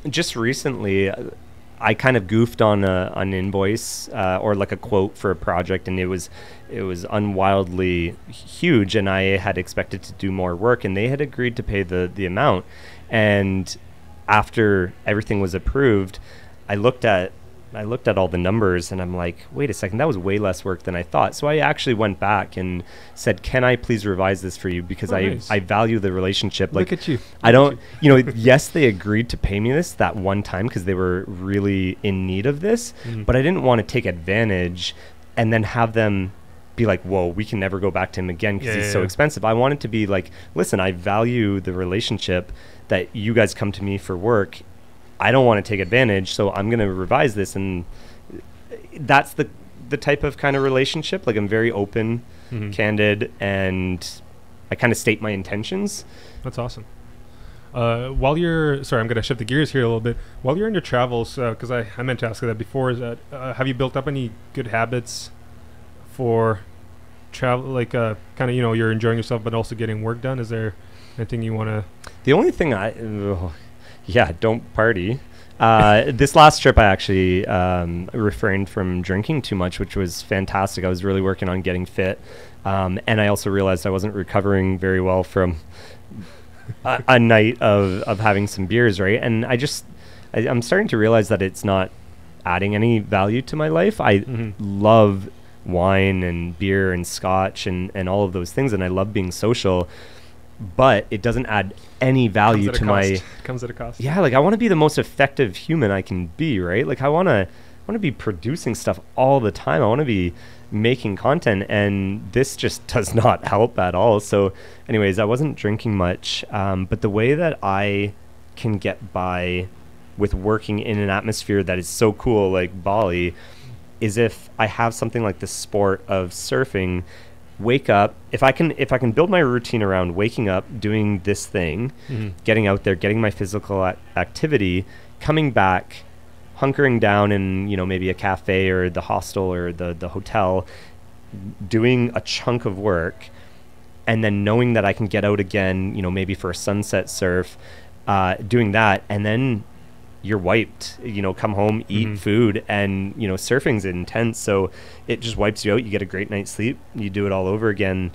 just recently I kind of goofed on an invoice or like a quote for a project, and it was unwildly huge, and I had expected to do more work, and they had agreed to pay the amount. And after everything was approved, I looked at all the numbers, and I'm like, wait a second, that was way less work than I thought. So I actually went back and said, can I please revise this for you? Because nice. I value the relationship. Look like, at you. I don't, yes, they agreed to pay me this that one time because they were really in need of this, but I didn't want to take advantage and then have them be like, whoa, we can never go back to him again because he's so expensive. I wanted to be like, listen, I value the relationship that you guys come to me for work. I don't want to take advantage, so I'm going to revise this. And that's the type of kind of relationship. Like, I'm very open, candid, and I kind of state my intentions. That's awesome. While you're, sorry, I'm going to shift the gears here a little bit. While you're in your travels, because I meant to ask you that before, is that have you built up any good habits for travel? Like, kind of, you're enjoying yourself, but also getting work done. Is there anything you want to? The only thing don't party. This last trip, I actually refrained from drinking too much, which was fantastic. I was really working on getting fit. And I also realized I wasn't recovering very well from a night of having some beers, right? And I'm starting to realize that it's not adding any value to my life. I love wine and beer and scotch and all of those things, and I love being social. But it doesn't add any value to my. Comes at a cost. Yeah, like, I want to be the most effective human I can be, right? Like, I want to be producing stuff all the time. I want to be making content, and this just does not help at all. So, anyways, I wasn't drinking much, but the way that I can get by with working in an atmosphere that is so cool, like Bali, is if I have something like the sport of surfing. Wake up, if I can build my routine around waking up, doing this thing, getting out there, getting my physical activity, coming back, hunkering down in maybe a cafe or the hostel or the hotel, doing a chunk of work, and then knowing that I can get out again, maybe for a sunset surf, doing that, and then you're wiped, come home, eat food, and, surfing's intense. So it just wipes you out. You get a great night's sleep. You do it all over again.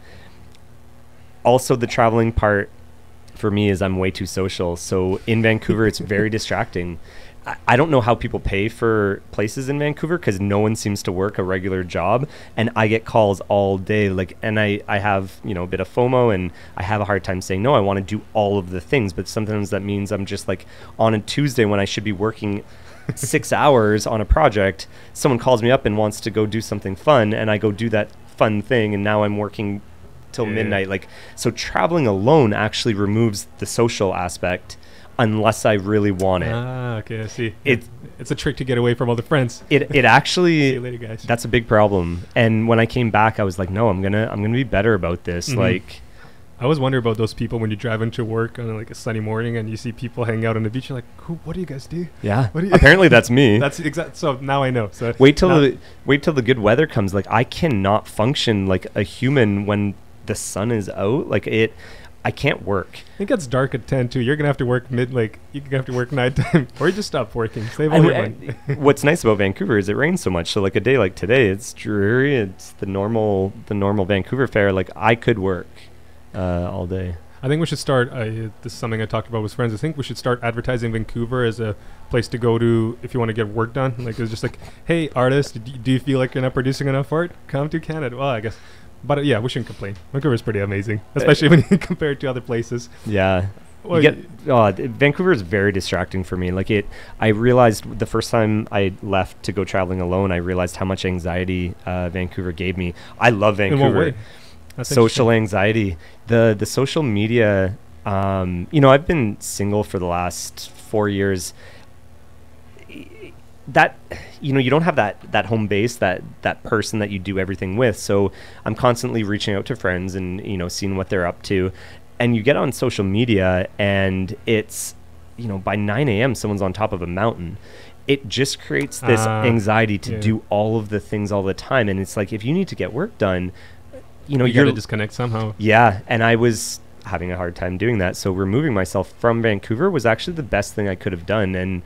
Also, the traveling part for me is I'm way too social. So in Vancouver, it's very distracting. I don't know how people pay for places in Vancouver because no one seems to work a regular job, and I get calls all day. Like, and I have, a bit of FOMO, and I have a hard time saying no. I want to do all of the things, but sometimes that means I'm just like on a Tuesday when I should be working 6 hours on a project, someone calls me up and wants to go do something fun, and I go do that fun thing, and now I'm working till midnight. Like, so traveling alone actually removes the social aspect. Unless I really want it. Okay, I see. It's a trick to get away from all the friends. It actually. See you later, guys. That's a big problem. And when I came back, I was like, no, I'm gonna be better about this. Like, I always wonder about those people when you drive into work on like a sunny morning and you see people hanging out on the beach. You're like, what do you guys do? Yeah. Apparently, that's me. That's exact. So now I know. So wait till the good weather comes. Like, I cannot function like a human when the sun is out. Like it. I can't work. It gets dark at 10 too. You're gonna have to work you're gonna have to work nighttime, or you just stop working. Save all your money. What's nice about Vancouver is it rains so much. So like a day like today, it's dreary. It's the normal Vancouver fare. Like, I could work all day. I think we should start. This is something I talked about with friends. I think we should start advertising Vancouver as a place to go to if you want to get work done. Like, it's just like, hey, artist, do you feel like you're not producing enough art? Come to Canada. Well, I guess. But yeah, we shouldn't complain. Vancouver's pretty amazing, especially when you compare it to other places. Yeah. Well, Vancouver is very distracting for me. Like I realized the first time I left to go traveling alone, I realized how much anxiety Vancouver gave me. I love Vancouver. In what way? That's social anxiety, the social media. I've been single for the last 4 years. That you don't have that home base, that person that you do everything with. So I'm constantly reaching out to friends and seeing what they're up to. And you get on social media and it's by 9 a.m. someone's on top of a mountain. It just creates this anxiety to do all of the things all the time. And it's like, if you need to get work done, you're gotta disconnect somehow. Yeah, and I was having a hard time doing that. So removing myself from Vancouver was actually the best thing I could have done. And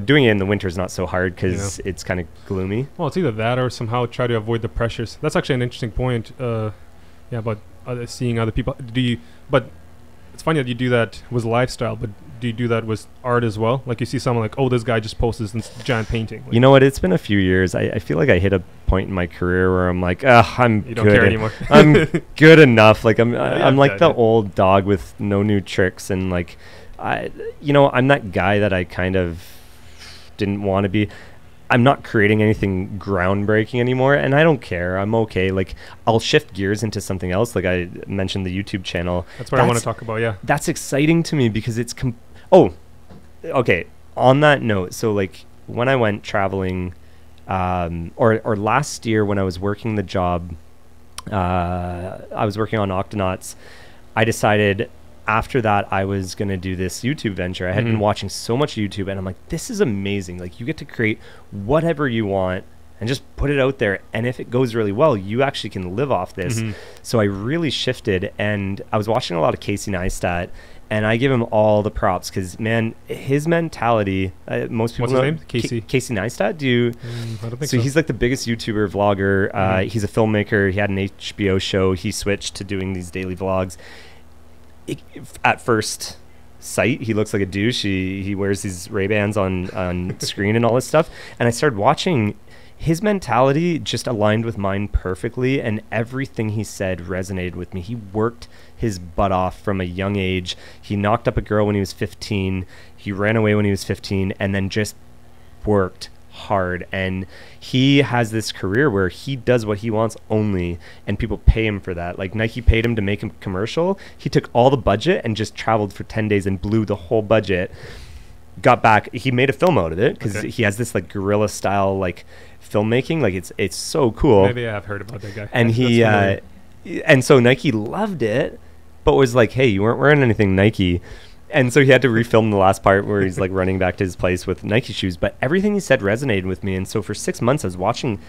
doing it in the winter is not so hard because it's kind of gloomy. Well, it's either that or somehow try to avoid the pressures. That's actually an interesting point. About seeing other people. But it's funny that you do that with lifestyle, but do you do that with art as well? Like you see someone like, oh, this guy just posted this giant painting. Like, you know what? It's been a few years. I feel like I hit a point in my career where I'm like, I'm you don't care anymore. I'm good enough. Like I'm like the old dog with no new tricks, and like I'm that guy that I kind of didn't want to be. I'm not creating anything groundbreaking anymore, and I don't care. I'm okay. Like I'll shift gears into something else. Like I mentioned the YouTube channel. That's what I want to talk about. Yeah, that's exciting to me because it's okay. On that note, so like when I went traveling, or last year when I was working the job, I was working on Octonauts. I decided after that I was going to do this YouTube venture. I had been watching so much YouTube and I'm like, this is amazing. Like you get to create whatever you want and just put it out there. And if it goes really well, you actually can live off this. So I really shifted, and I was watching a lot of Casey Neistat, and I give him all the props because, man, his mentality, most people What's know. His name? Casey Neistat? Do you? I don't think so. He's like the biggest YouTuber vlogger. He's a filmmaker. He had an HBO show. He switched to doing these daily vlogs. At first sight, he looks like a douche. He wears these Ray-Bans on screen and all this stuff. And I started watching. His mentality just aligned with mine perfectly, and everything he said resonated with me. He worked his butt off from a young age. He knocked up a girl when he was 15. He ran away when he was 15, and then just worked hard. And he has this career where he does what he wants only, and people pay him for that. Like Nike paid him to make a commercial. He took all the budget and just traveled for 10 days and blew the whole budget. Got back, he made a film out of it because he has this like guerrilla style like filmmaking. Like it's so cool. Maybe I've heard about that guy. And and so Nike loved it, but was like, hey, you weren't wearing anything Nike. And so he had to refilm the last part where he's like running back to his place with Nike shoes. But everything he said resonated with me. And so for 6 months, I was watching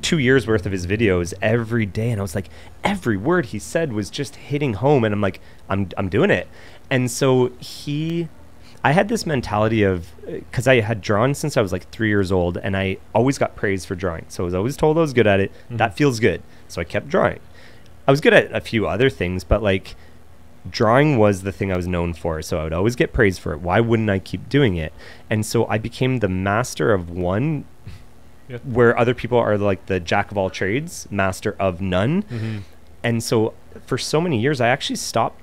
2 years worth of his videos every day. And I was like, every word he said was just hitting home. And I'm like, I'm doing it. And so I had this mentality of, because I had drawn since I was like 3 years old, and I always got praise for drawing. So I was always told I was good at it. That feels good. So I kept drawing. I was good at a few other things, but like drawing was the thing I was known for. So I would always get praise for it. Why wouldn't I keep doing it? And so I became the master of one, where other people are like the jack of all trades, master of none. And so for so many years, I actually stopped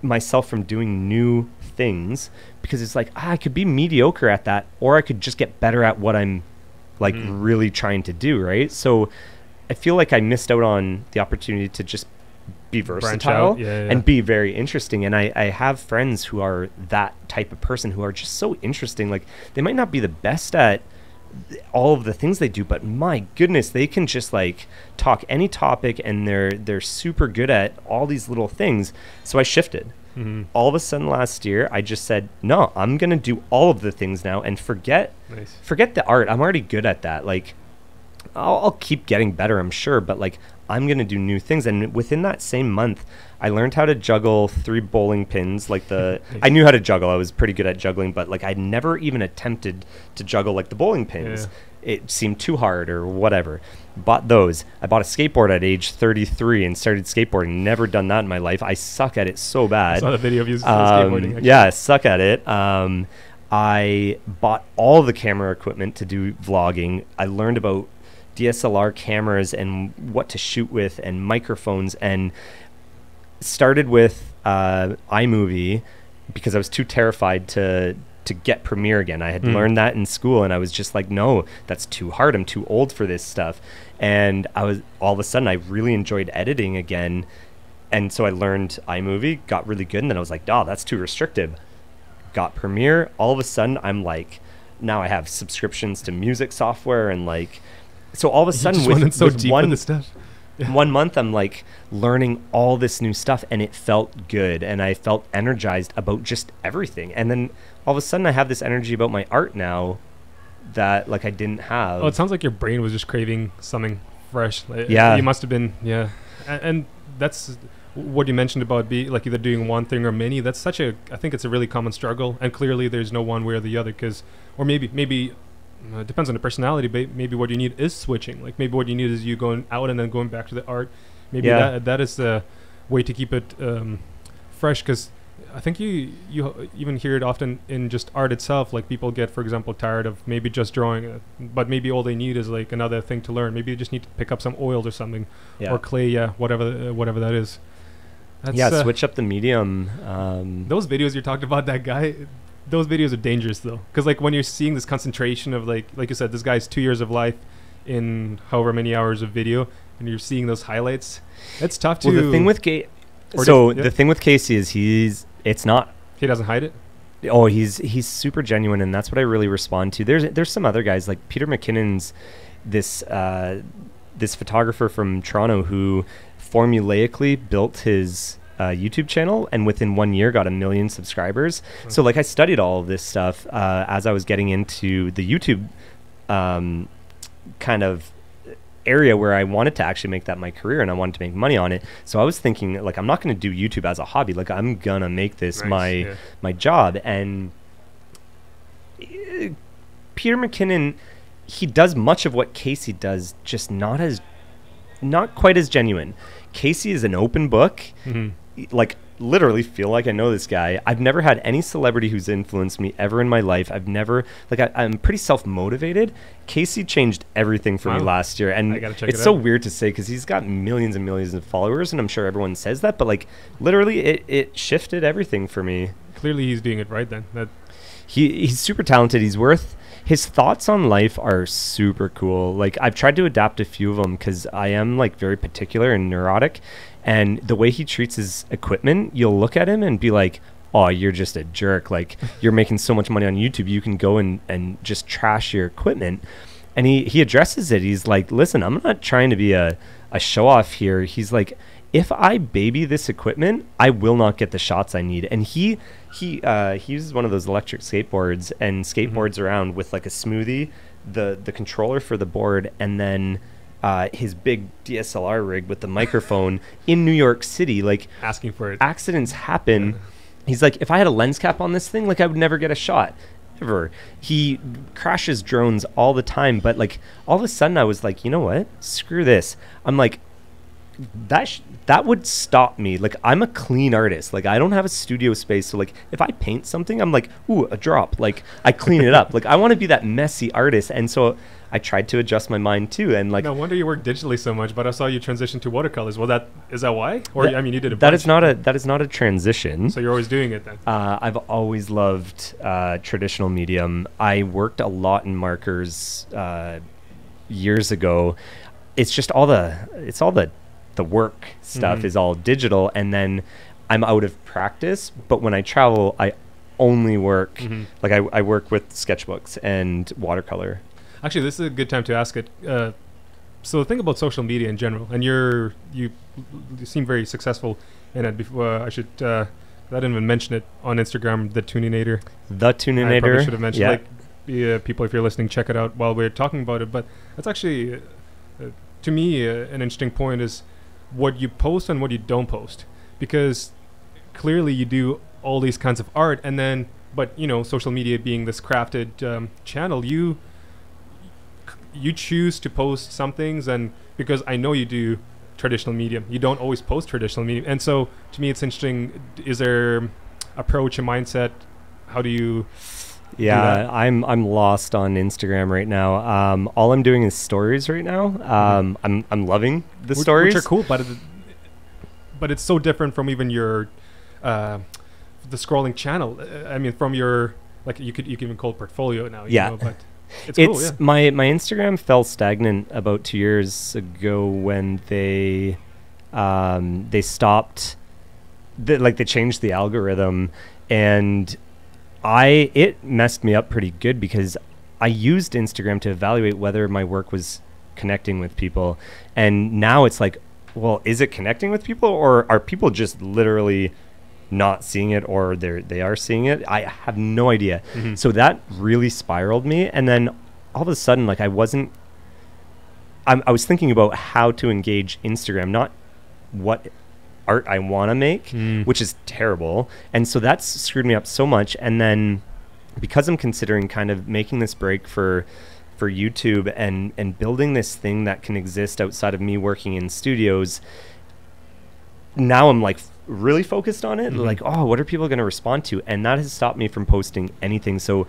myself from doing new things because it's like, I could be mediocre at that, or I could just get better at what I'm like really trying to do, right? So I feel like I missed out on the opportunity to just be versatile and be very interesting. And I have friends who are that type of person who are just so interesting. Like they might not be the best at all of the things they do, but my goodness, they can just like talk any topic, and they're super good at all these little things. So I shifted. All of a sudden last year, I just said, no, I'm going to do all of the things now and forget the art. I'm already good at that. Like I'll keep getting better, I'm sure, but like I'm going to do new things. And within that same month, I learned how to juggle 3 bowling pins. Like I knew how to juggle. I was pretty good at juggling, but like I'd never even attempted to juggle like the bowling pins. It seemed too hard or whatever. Bought those. I bought a skateboard at age 33 and started skateboarding. Never done that in my life. I suck at it so bad. I saw the video of you skateboarding. Actually. Yeah, I suck at it. I bought all the camera equipment to do vlogging. I learned about DSLR cameras and what to shoot with and microphones, and started with iMovie because I was too terrified to get Premiere again. I had learned that in school, and I was just like, no, that's too hard. I'm too old for this stuff. And all of a sudden I really enjoyed editing again. And so I learned iMovie, got really good, and then I was like, oh, that's too restrictive. Got Premiere. All of a sudden I'm like, now I have subscriptions to music software, and like, so all of a sudden with one stuff. Yeah. 1 month I'm like learning all this new stuff, and it felt good, and I felt energized about just everything. And then all of a sudden I have this energy about my art now that like I didn't have. Oh, it sounds like your brain was just craving something fresh. Yeah, you must have been. Yeah, and that's what you mentioned about like either doing one thing or many. That's I think it's a really common struggle, and clearly there's no one way or the other, or maybe it depends on the personality, but maybe what you need is switching. Like maybe what you need is you going out and then going back to the art. Maybe that is the way to keep it fresh, because I think you even hear it often in just art itself. Like people get, for example, tired of maybe just drawing, but maybe all they need is like another thing to learn. Maybe they just need to pick up some oils or something, or clay, whatever that is. Switch up the medium. Those videos you talked about, that guy, those videos are dangerous though, because like when you're seeing this concentration of like you said, this guy's 2 years of life in however many hours of video, and you're seeing those highlights, it's tough to. Well, the thing with the thing with Casey is he doesn't hide it. Oh, he's super genuine, and that's what I really respond to. There's some other guys like Peter McKinnon's this photographer from Toronto who formulaically built his YouTube channel, and within 1 year got 1 million subscribers. So like I studied all of this stuff as I was getting into the YouTube kind of area where I wanted to actually make that my career, and I wanted to make money on it. So I was thinking like, I'm not going to do YouTube as a hobby. Like I'm gonna make this my job. And Peter McKinnon, he does much of what Casey does, just not quite as genuine. Casey is an open book. Like literally feel like I know this guy. I've never had any celebrity who's influenced me ever in my life. I've never, like, I'm pretty self-motivated. Casey changed everything for me last year, and it's so weird to say because he's got millions and millions of followers, and I'm sure everyone says that, but like literally it shifted everything for me. Clearly he's doing it right then. He's super talented. His thoughts on life are super cool. Like I've tried to adapt a few of them because I am like very particular and neurotic, and the way he treats his equipment, you'll look at him and be like, oh, you're just a jerk. Like you're making so much money on YouTube, you can go and just trash your equipment. And he addresses it. He's like, listen, I'm not trying to be a show off here. He's like, if I baby this equipment, I will not get the shots I need. And he uses one of those electric skateboards and skateboards around with like a smoothie, the controller for the board, and then his big DSLR rig with the microphone in New York City. Like asking for it. Accidents happen. Yeah. He's like, if I had a lens cap on this thing, like I would never get a shot. Ever. He crashes drones all the time, but like all of a sudden I was like, you know what? Screw this. I'm like, that would stop me. Like I'm a clean artist. Like I don't have a studio space, so like if I paint something, I'm like, ooh, a drop. Like I clean it up. Like I want to be that messy artist, and so I tried to adjust my mind too. And like, no wonder you work digitally so much. But I saw you transition to watercolors. Well, is that why? Or I mean, you did a bunch. That is not a transition. So you're always doing it then. I've always loved traditional medium. I worked a lot in markers years ago. It's just all the work stuff is all digital, and then I'm out of practice. But when I travel, I only work like I work with sketchbooks and watercolor. Actually, this is a good time to ask it. So the thing about social media in general, and you seem very successful in it. Before I didn't even mention it on Instagram. The Tuninator. The Tuninator. I probably should have mentioned. People, if you're listening, check it out while we're talking about it. But that's actually, to me, an interesting point is what you post and what you don't post, because clearly you do all these kinds of art, and then, but social media being this crafted channel, you choose to post some things, and because I know you do traditional medium, you don't always post traditional medium, and so to me it's interesting. Is there approach, a mindset? How do you? Yeah, I'm lost on Instagram right now. All I'm doing is stories right now. I'm loving the stories, which are cool, but it's so different from even your the scrolling channel. I mean, from your, like, you can even call it portfolio now. Yeah. You know, but it's cool. Yeah. My Instagram fell stagnant about 2 years ago when they stopped, they changed the algorithm, and it messed me up pretty good because I used Instagram to evaluate whether my work was connecting with people. And now it's like, well, is it connecting with people, or are people just literally not seeing it, or they are seeing it? I have no idea. Mm-hmm. So that really spiraled me. And then all of a sudden, like, I was thinking about how to engage Instagram, not what art I want to make, which is terrible. And so that's screwed me up so much. And then because I'm considering kind of making this break for YouTube and building this thing that can exist outside of me working in studios, now I'm like really focused on it. Like, oh, what are people going to respond to? And that has stopped me from posting anything. So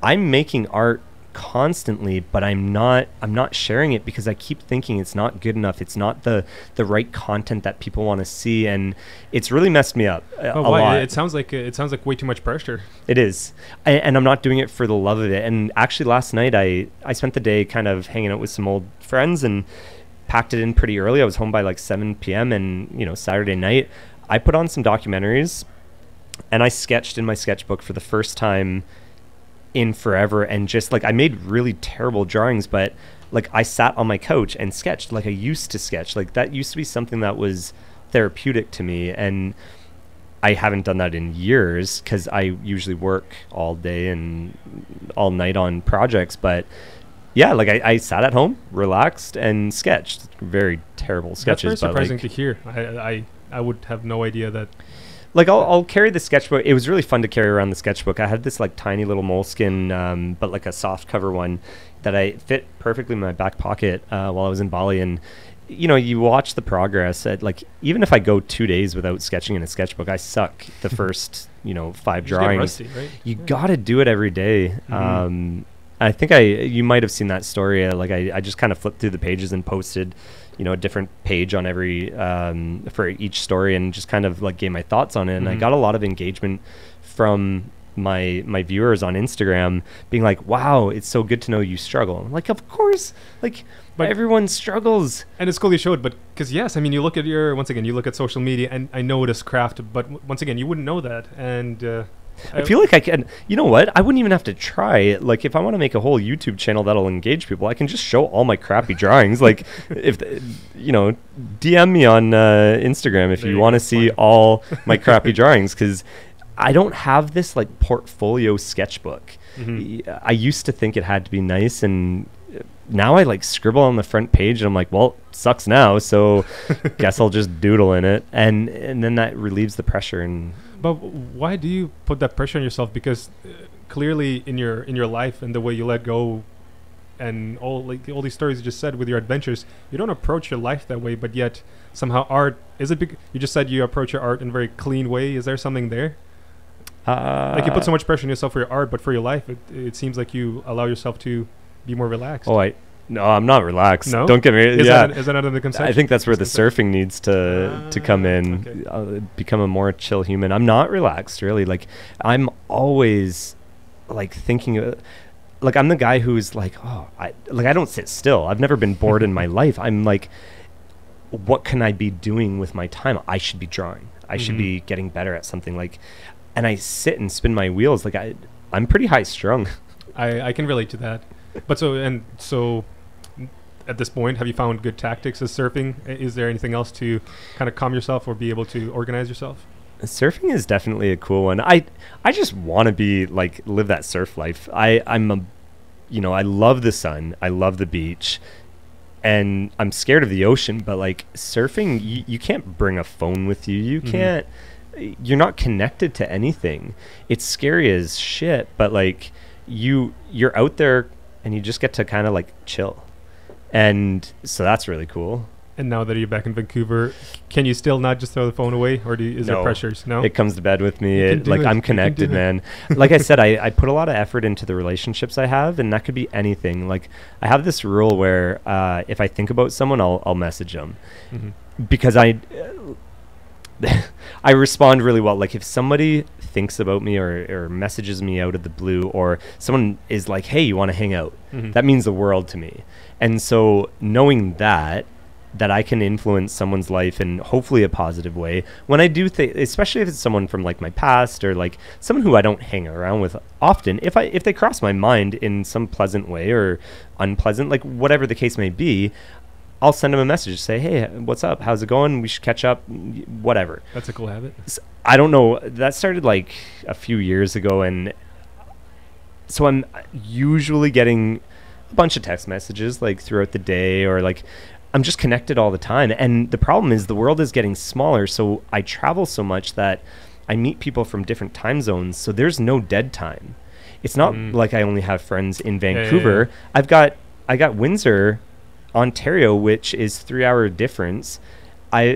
I'm making art constantly, but I'm not sharing it because I keep thinking it's not good enough. It's not the right content that people want to see, and it's really messed me up a lot. It sounds like way too much pressure. It is, and I'm not doing it for the love of it. And actually, last night I spent the day kind of hanging out with some old friends and packed it in pretty early. I was home by like 7 p.m. and Saturday night I put on some documentaries and I sketched in my sketchbook for the first time in forever, and just like I made really terrible drawings, but like I sat on my couch and sketched like I used to sketch. Like that used to be something that was therapeutic to me, and I haven't done that in years because I usually work all day and all night on projects. But yeah, like I sat at home, relaxed, and sketched very terrible sketches. That's very surprising to hear. I would have no idea that. Like I'll carry the sketchbook. It was really fun to carry around the sketchbook. I had this like tiny little moleskin, but like a soft cover one that I fit perfectly in my back pocket while I was in Bali. And you watch the progress. Like even if I go 2 days without sketching in a sketchbook, I suck the first 5 drawings. Rusty, right? You gotta do it every day. I think you might have seen that story. Like I just kind of flipped through the pages and posted a different page on every for each story, and just kind of like gave my thoughts on it. And I got a lot of engagement from my viewers on Instagram being like, wow, it's so good to know you struggle. Like, of course, like, but everyone struggles. And it's cool you showed, but because yes, I mean, you look at social media, and I know it is craft, but once again, you wouldn't know that. And I feel like I can, I wouldn't even have to try. Like, if I want to make a whole YouTube channel that'll engage people, I can just show all my crappy drawings. Like, if, DM me on Instagram if you want to see all my crappy drawings, because I don't have this, like, portfolio sketchbook. I used to think it had to be nice, and now I, like, scribble on the front page, and I'm like, well, sucks now, so guess I'll just doodle in it. And then that relieves the pressure. And but why do you put that pressure on yourself? Because clearly in your life and the way you let go and all these stories you just said with your adventures, you don't approach your life that way, but yet somehow art is it you just said you approach your art in a very clean way. Is there something there? Like you put so much pressure on yourself for your art, but for your life it seems like you allow yourself to be more relaxed. No, I'm not relaxed. No? Don't get me. Is that under the conception? I think that's where the surfing needs to come in. Okay. Become a more chill human. I'm not relaxed, really. Like, I'm always like thinking. Like, I'm the guy who's like, I don't sit still. I've never been bored in my life. I'm like, what can I be doing with my time? I should be drawing. I should be getting better at something. Like, and I sit and spin my wheels. Like, I'm pretty high strung. I can relate to that. But so at this point, have you found good tactics as surfing? Is there anything else to kind of calm yourself or be able to organize yourself? Surfing is definitely a cool one. I just want to be like live that surf life. I love the sun. I love the beach, and I'm scared of the ocean. But like surfing, you can't bring a phone with you. You can't. You're not connected to anything. It's scary as shit. But like you're out there and you just get to kind of like chill. And so that's really cool. And now that you're back in Vancouver, can you still not just throw the phone away, or is there pressures? No, it comes to bed with me. I'm connected, man. Like I said, I put a lot of effort into the relationships I have, and that could be anything. Like I have this rule where if I think about someone, I'll message them because I respond really well. Like if somebody thinks about me or messages me out of the blue, or someone is like, hey, you want to hang out? That means the world to me. And so knowing that I can influence someone's life in hopefully a positive way when I do especially if it's someone from like my past or like someone who I don't hang around with often, if they cross my mind in some pleasant way or unpleasant, like whatever the case may be, I'll send them a message, say, hey, what's up? How's it going? We should catch up, whatever. That's a cool habit. I don't know. That started like a few years ago. And so I'm usually getting a bunch of text messages like throughout the day, or like I'm just connected all the time. And the problem is the world is getting smaller. So I travel so much that I meet people from different time zones. So there's no dead time. It's not like I only have friends in Vancouver. Yeah. I got Windsor, Ontario, which is 3-hour difference.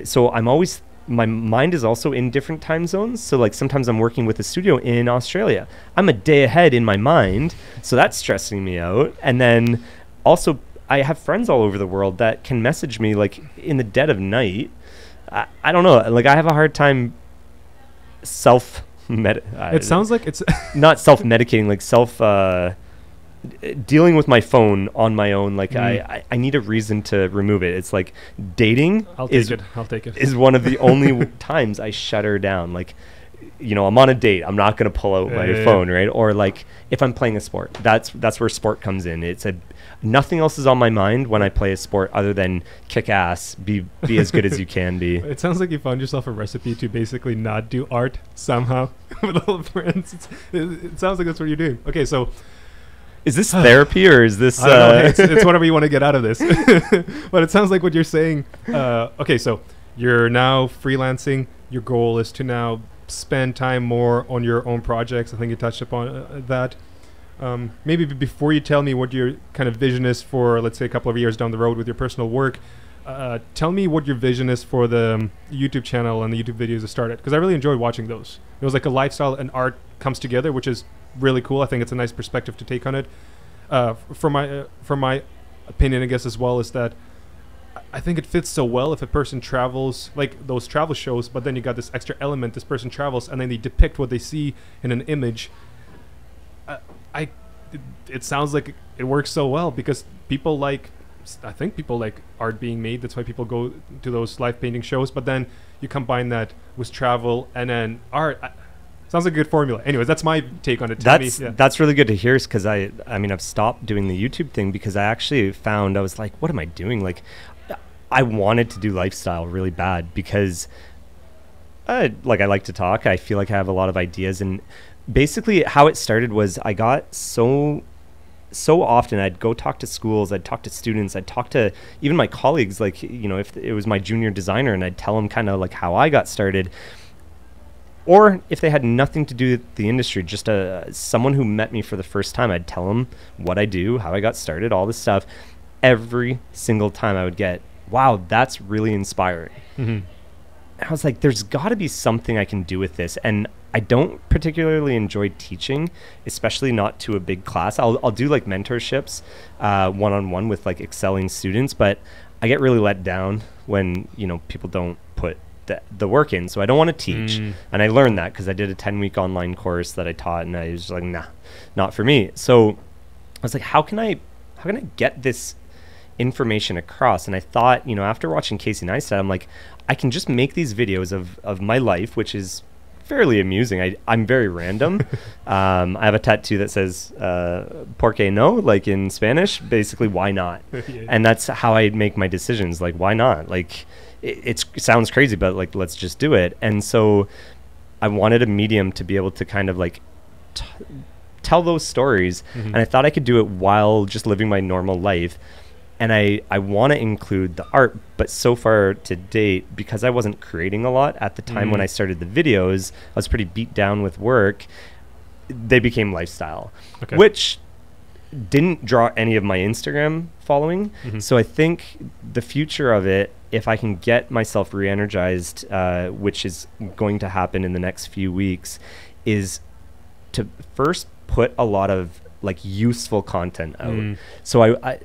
So I'm always, my mind is also in different time zones. So like sometimes I'm working with a studio in Australia. I'm a day ahead in my mind. So that's stressing me out. And then also I have friends all over the world that can message me like in the dead of night. I don't know. Like I have a hard time it sounds like it's not self-medicating, like dealing with my phone on my own. Like I need a reason to remove it. It's like dating I'll take it is one of the only times I shut her down. Like, you know, I'm on a date, I'm not going to pull out my phone, right? Or like if I'm playing a sport, that's where sport comes in. Nothing else is on my mind when I play a sport other than kick ass, be as good as you can be. It sounds like you found yourself a recipe to basically not do art somehow with all friends. It sounds like that's what you're doing. Okay, so is this therapy or is this? I don't know, it's whatever you want to get out of this. But it sounds like what you're saying. Okay, so you're now freelancing. Your goal is to now spend time more on your own projects. I think you touched upon that. Maybe before you tell me what your kind of vision is for, let's say, a couple of years down the road with your personal work, tell me what your vision is for the YouTube channel and the YouTube videos that started, because I really enjoyed watching those. It was like a lifestyle and art comes together, which is really cool. I think it's a nice perspective to take on it. For my opinion, I guess, as well, is that I think it fits so well if a person travels, like those travel shows, but then you got this extra element. This person travels and then they depict what they see in an image. It sounds like it works so well because I think people like art being made. That's why people go to those live painting shows. But then you combine that with travel and then art. Sounds like a good formula. Anyways, that's my take on it. That's really good to hear, because I mean, I've stopped doing the YouTube thing because I actually found I was like, what am I doing? Like, I wanted to do lifestyle really bad because I like to talk. I feel like I have a lot of ideas. And basically how it started was I got so often I'd go talk to schools, I'd talk to students, I'd talk to even my colleagues, like, you know, if it was my junior designer, and I'd tell them kind of like how I got started. Or if they had nothing to do with the industry, just someone who met me for the first time, I'd tell them what I do, how I got started, all this stuff. Every single time I would get, wow, that's really inspiring. And I was like, there's got to be something I can do with this. And I don't particularly enjoy teaching, especially not to a big class. I'll do like mentorships one-on-one with like excelling students, but I get really let down when, you know, people don't put the work in. So I don't want to teach. And I learned that because I did a 10-week online course that I taught, and I was like, nah, not for me. So I was like, how can I get this information across? And I thought, you know, after watching Casey Neistat, I'm like, I can just make these videos of my life, which is fairly amusing. I'm very random. I have a tattoo that says ¿por qué no? Like in Spanish, basically, why not? And that's how I make my decisions. Like, why not? Like, it sounds crazy, but like, let's just do it. And so I wanted a medium to be able to kind of like tell those stories. And I thought I could do it while just living my normal life. And I want to include the art, but so far to date, because I wasn't creating a lot at the time when I started the videos, I was pretty beat down with work. They became lifestyle, which didn't draw any of my Instagram following. So I think the future of it, if I can get myself re-energized, which is going to happen in the next few weeks, is to first put a lot of like useful content out. So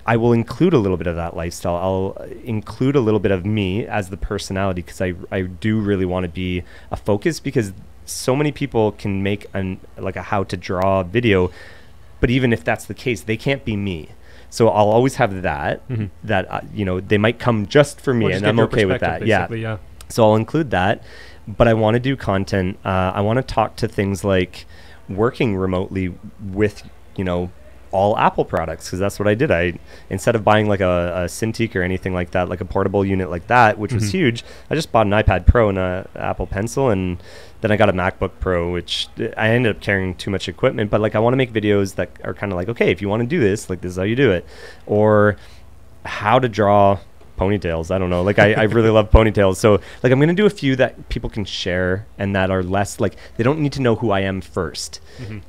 I will include a little bit of that lifestyle. I'll include a little bit of me as the personality, because I do really want to be a focus, because so many people can make like a how to draw video, but even if that's the case, they can't be me. So I'll always have that, that, you know, they might come just for me, and I'm okay with that. Yeah. So I'll include that, but I want to do content. I want to talk to things like working remotely with, you know, all Apple products, because that's what I did. Instead of buying like a Cintiq or anything like that, like a portable unit like that, which was huge, I just bought an iPad Pro and a Apple Pencil, and then I got a MacBook Pro, which I ended up carrying too much equipment. But like, I want to make videos that are kind of like, okay, if you want to do this, like, this is how you do it, or how to draw ponytails. I don't know. Like, I really love ponytails. So like, I'm going to do a few that people can share and that are less like, they don't need to know who I am first.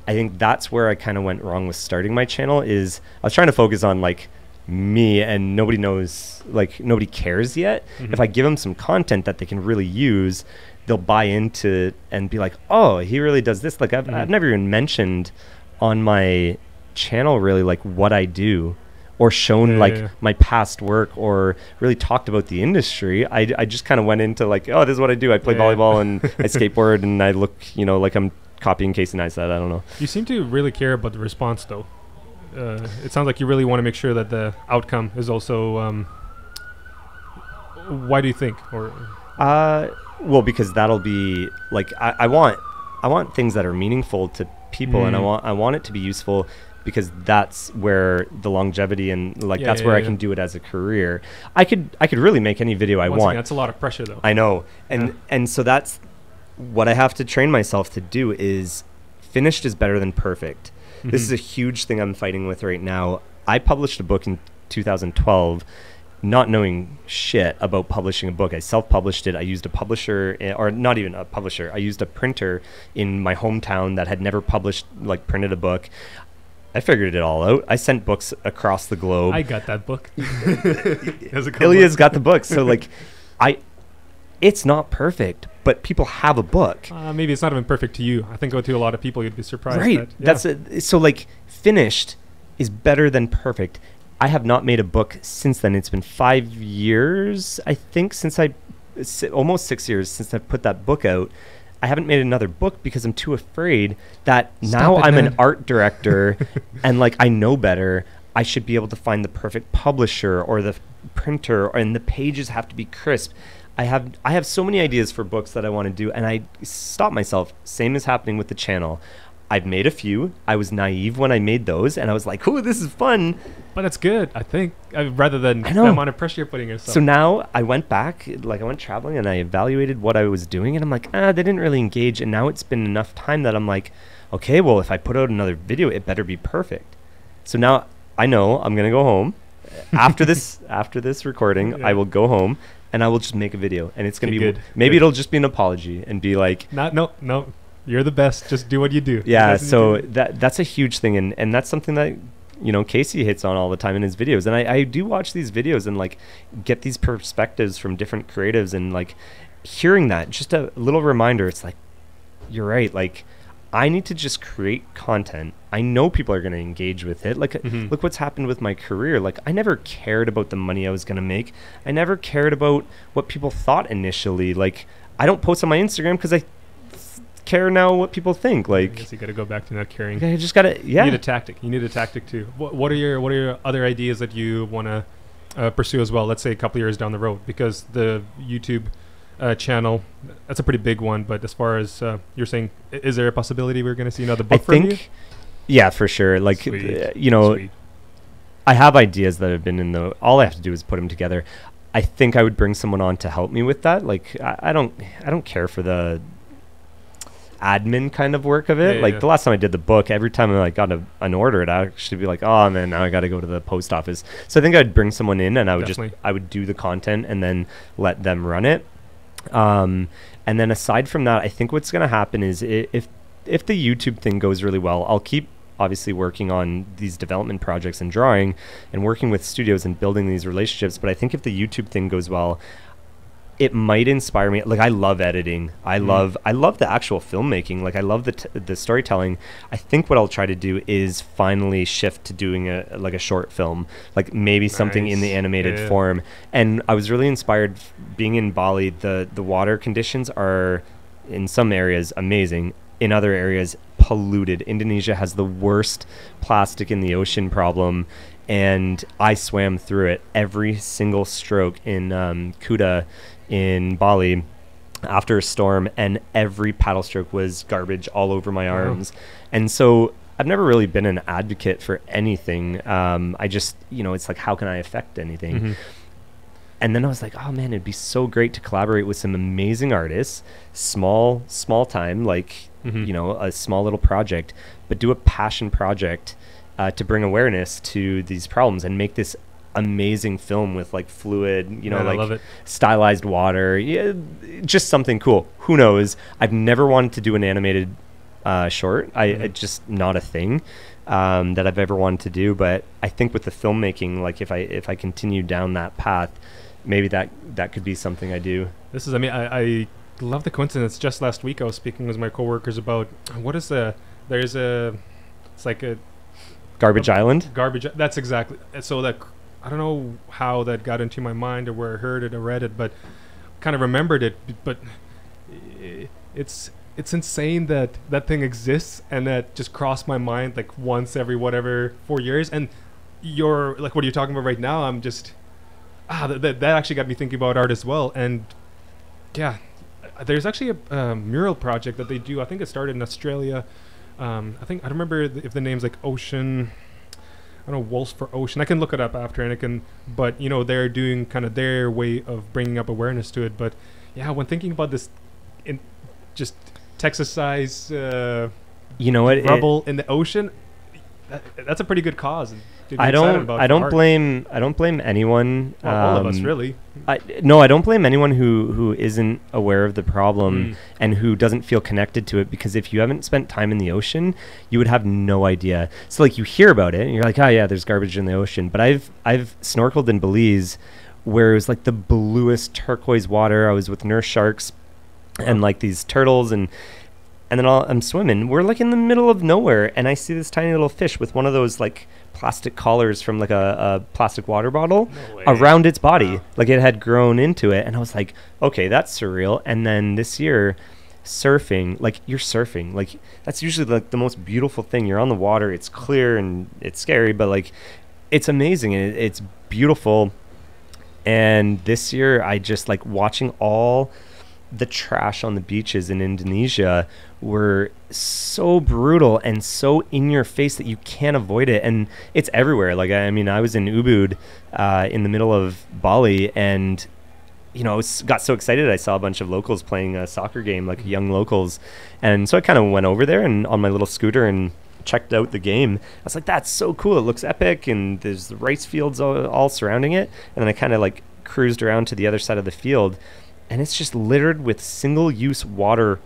I think that's where I kind of went wrong with starting my channel. Is I was trying to focus on like me, and nobody knows, like, nobody cares yet. If I give them some content that they can really use, they'll buy into and be like, oh, he really does this. Like, I've never even mentioned on my channel really like what I do, or shown my past work, or really talked about the industry. I just kind of went into like, oh, this is what I do. I play volleyball and I skateboard, and I look, you know, like I'm copying Casey Neistat. I don't know. You seem to really care about the response, though. It sounds like you really want to make sure that the outcome is also. Why do you think? Or well, because that'll be like, I want things that are meaningful to people, and I want it to be useful, because that's where the longevity and like that's where I can do it as a career. I could really make any video I want. That's a lot of pressure, though. I know, and so that's what I have to train myself to do. Is finished is better than perfect. This is a huge thing I'm fighting with right now. I published a book in 2012, not knowing shit about publishing a book. I self-published it. I used a publisher, or not even a publisher. I used a printer in my hometown that had never published, like, printed a book. I figured it all out. I sent books across the globe. I got that book. Ilya's got the book. So like, it's not perfect, but people have a book. Maybe it's not even perfect to you. I think to a lot of people, you'd be surprised. Right. That's it. So like, finished is better than perfect. I have not made a book since then. It's been 5 years, I think, almost 6 years since I put that book out. I haven't made another book because I'm too afraid that now I'm an art director and like, I know better. I should be able to find the perfect publisher or the printer, and the pages have to be crisp. I have so many ideas for books that I want to do, and I stop myself. Same is happening with the channel. I've made a few. I was naive when I made those, and I was like, "Ooh, this is fun." But it's good, I think, rather than the amount of pressure you're putting yourself. So now I went back, like I went traveling, and I evaluated what I was doing, and I'm like, they didn't really engage. And now it's been enough time that I'm like, okay, well, if I put out another video, it better be perfect. So now I know I'm gonna go home after this recording. I will go home and I will just make a video, and it's gonna be good. Maybe it'll just be an apology and be like, no. You're the best. Just do what you do. Yeah, so that's a huge thing, and that's something that, you know, Casey hits on all the time in his videos. And I do watch these videos and like get these perspectives from different creatives, and like hearing that, just a little reminder. It's like, you're right. Like, I need to just create content. I know people are going to engage with it. Like, look what's happened with my career. Like, I never cared about the money I was going to make. I never cared about what people thought initially. Like, I don't post on my Instagram because I care now what people think. Like, I guess you got to go back to not caring. I just got to, You need a tactic. You need a tactic too. What are your other ideas that you want to pursue as well? Let's say a couple years down the road, because the YouTube channel, that's a pretty big one. But as far as you're saying, is there a possibility we're going to see another book from you? Yeah, for sure. Like, you know, I have ideas that have been all I have to do is put them together. I think I would bring someone on to help me with that. Like, I don't care for the admin kind of work of it. The last time I did the book, every time I like got an order, I'd actually be like, oh man, now I got to go to the post office. So I think I'd bring someone in, and I would do the content and then let them run it. And then aside from that, I think what's going to happen is if the YouTube thing goes really well, I'll keep obviously working on these development projects and drawing and working with studios and building these relationships. But I think if the YouTube thing goes well, it might inspire me. Like, I love editing. I love the actual filmmaking. Like, I love the storytelling. I think what I'll try to do is finally shift to doing a short film, like maybe something in the animated form. And I was really inspired being in Bali. The water conditions are in some areas amazing. In other areas, polluted. Indonesia has the worst plastic in the ocean problem. And I swam through it every single stroke in Kuta in Bali after a storm, and every paddle stroke was garbage all over my arms. And so I've never really been an advocate for anything. I just, it's like, how can I affect anything? And then I was like, oh man, it'd be so great to collaborate with some amazing artists, small time, like, a small little project, but do a passion project to bring awareness to these problems and make this amazing film with like fluid, I love it. Stylized water, just something cool. Who knows? I've never wanted to do an animated short. I just not a thing that I've ever wanted to do. But I think with the filmmaking, like if I continue down that path, maybe that could be something I do. I love the coincidence. Just last week I was speaking with my coworkers about it's like a Garbage Island? That's exactly. So that, I don't know how that got into my mind or where I heard it or read it, but kind of remembered it. But it's insane that that thing exists, and that just crossed my mind like once every 4 years. And you're like, what are you talking about right now? I'm just, that actually got me thinking about art as well. And yeah, there's actually a mural project that they do. I think it started in Australia. I don't remember if the name's like Ocean, I don't know, Wolves for Ocean. I can look it up after, but they're doing kind of their way of bringing up awareness to it. But yeah, when thinking about this, in just Texas-size, rubble in the ocean, that's a pretty good cause. I don't blame anyone. Well, all of us, really. I don't blame anyone who isn't aware of the problem and who doesn't feel connected to it, because if you haven't spent time in the ocean, you would have no idea. So like, you hear about it and you're like, oh yeah, there's garbage in the ocean. But I've snorkeled in Belize, where it was like the bluest turquoise water. I was with nurse sharks and like these turtles, and then I'm swimming. We're like in the middle of nowhere, and I see this tiny little fish with one of those like plastic collars from like a plastic water bottle around its body. Wow. Like it had grown into it. And I was like, okay, that's surreal. And then this year, surfing, like you're surfing, like that's usually like the most beautiful thing. You're on the water, it's clear and it's scary, but like it's amazing and it's beautiful. And this year I just like watching all the trash on the beaches in Indonesia were so brutal and so in your face that you can't avoid it. And it's everywhere. Like, I mean, I was in Ubud in the middle of Bali, and got so excited. I saw a bunch of locals playing a soccer game, like young locals. And so I kind of went over there and on my little scooter and checked out the game. I was like, that's so cool. It looks epic. And there's the rice fields all surrounding it. And then I kind of like cruised around to the other side of the field, and it's just littered with single-use water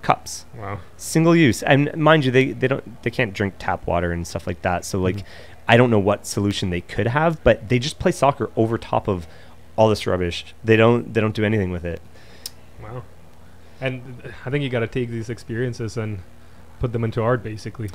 cups. Wow. Single use. And mind you, they can't drink tap water and stuff like that. So like, I don't know what solution they could have, but they just play soccer over top of all this rubbish. They don't do anything with it. Wow. And I think you got to take these experiences and put them into art, basically.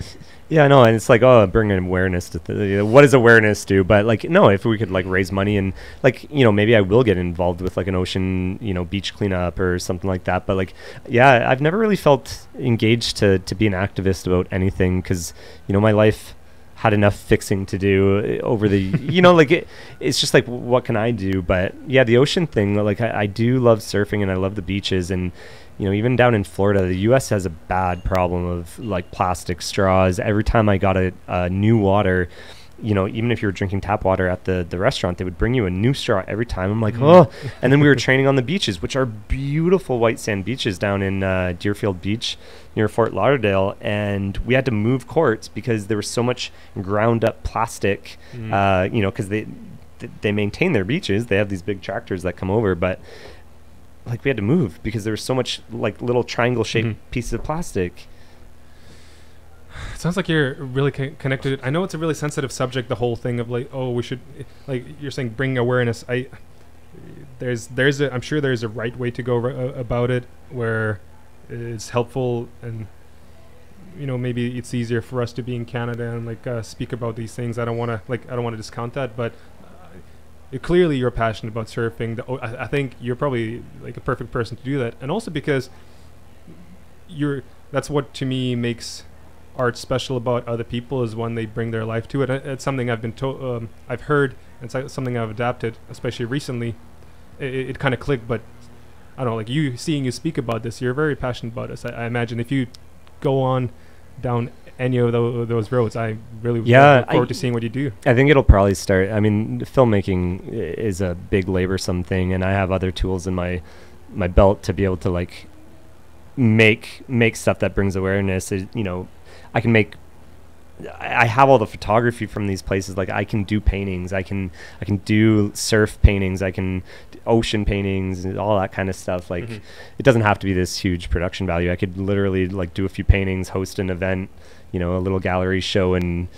Yeah, no, and it's like, bring an awareness to what does awareness do? But like, no, if we could like raise money and like, maybe I will get involved with like an ocean, beach cleanup or something like that. But like, yeah, I've never really felt engaged to be an activist about anything, because my life had enough fixing to do over the like it's just like, what can I do? But yeah, the ocean thing, like I do love surfing and I love the beaches. And even down in Florida, the US has a bad problem of like plastic straws. Every time I got a new water, even if you were drinking tap water at the restaurant, they would bring you a new straw every time. I'm like, oh. And then we were training on the beaches, which are beautiful white sand beaches down in Deerfield Beach near Fort Lauderdale. And we had to move courts because there was so much ground up plastic, because they maintain their beaches. They have these big tractors that come over, but like we had to move because there was so much like little triangle shaped pieces of plastic. It sounds like you're really connected. I know it's a really sensitive subject, the whole thing of like, we should, like you're saying, bring awareness. I'm sure there's a right way to go about it, where it's helpful, and maybe it's easier for us to be in Canada and like speak about these things. I don't want to discount that, but clearly you're passionate about surfing. I think you're probably like a perfect person to do that, and also because that's what to me makes art special about other people, is when they bring their life to it. It's something I've been told, I've heard, and it's something I've adapted, especially recently. It kind of clicked, but I don't know, like seeing you speak about this, you're very passionate about this. I imagine if you go on down any of those roads, I really look forward to seeing what you do. I think it'll probably start. I mean, filmmaking is a big laborsome thing, and I have other tools in my belt to be able to like make stuff that brings awareness. I can make. I have all the photography from these places. Like I can do paintings. I can do surf paintings. I can do ocean paintings and all that kind of stuff. Like it doesn't have to be this huge production value. I could literally like do a few paintings, host an event, a little gallery show, and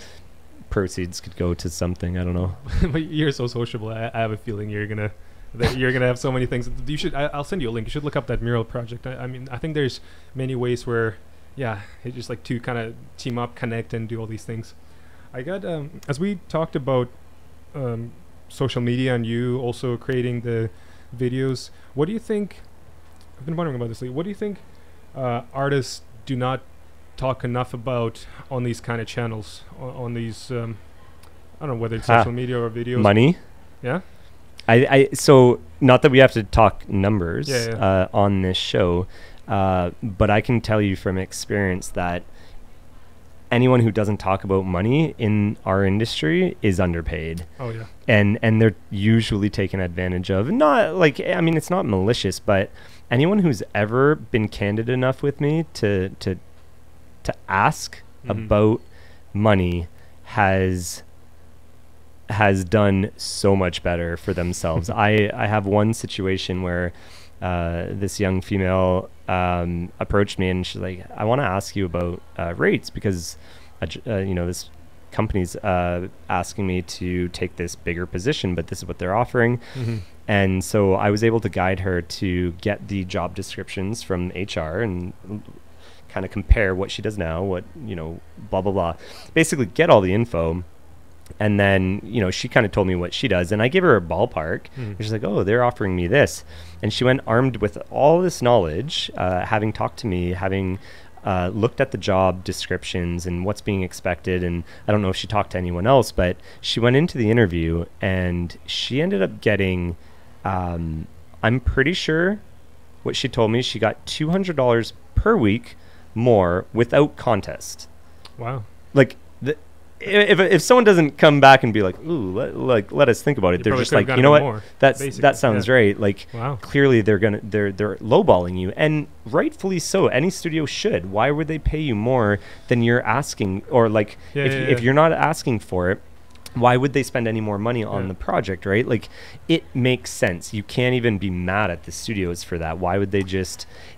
proceeds could go to something. I don't know. But you're so sociable. I have a feeling you're gonna have so many things. You should. I'll send you a link. You should look up that mural project. I mean, I think there's many ways where. Yeah, it's just like to kind of team up, connect, and do all these things. I got, as we talked about social media and you also creating the videos, what do you think, I've been wondering about this lately, what do you think artists do not talk enough about on these kind of channels, on these, I don't know whether it's social media or videos? Money? Yeah? So not that we have to talk numbers on this show, but I can tell you from experience that anyone who doesn't talk about money in our industry is underpaid. Oh yeah. And they're usually taken advantage of. Not like, I mean, it's not malicious, but anyone who's ever been candid enough with me to ask about money has done so much better for themselves. I have one situation where this young female approached me, and she's like, I want to ask you about rates, because this company's asking me to take this bigger position, but this is what they're offering. And so I was able to guide her to get the job descriptions from HR and kind of compare what she does now, what blah blah blah, basically get all the info. And then, she kind of told me what she does, and I gave her a ballpark. And she's like, oh, they're offering me this. And she went armed with all this knowledge, having talked to me, having looked at the job descriptions and what's being expected. And I don't know if she talked to anyone else, but she went into the interview and she ended up getting, I'm pretty sure what she told me, she got $200 per week more without contest. Wow. Like, if someone doesn't come back and be like, ooh, let us think about it, they're just like, you know what, more, that sounds right. Like, wow. Clearly they're lowballing you, and rightfully so. Any studio should. Why would they pay you more than you're asking? Or like, if you're not asking for it, why would they spend any more money on the project, right? Like, it makes sense. You can't even be mad at the studios for that. Why would they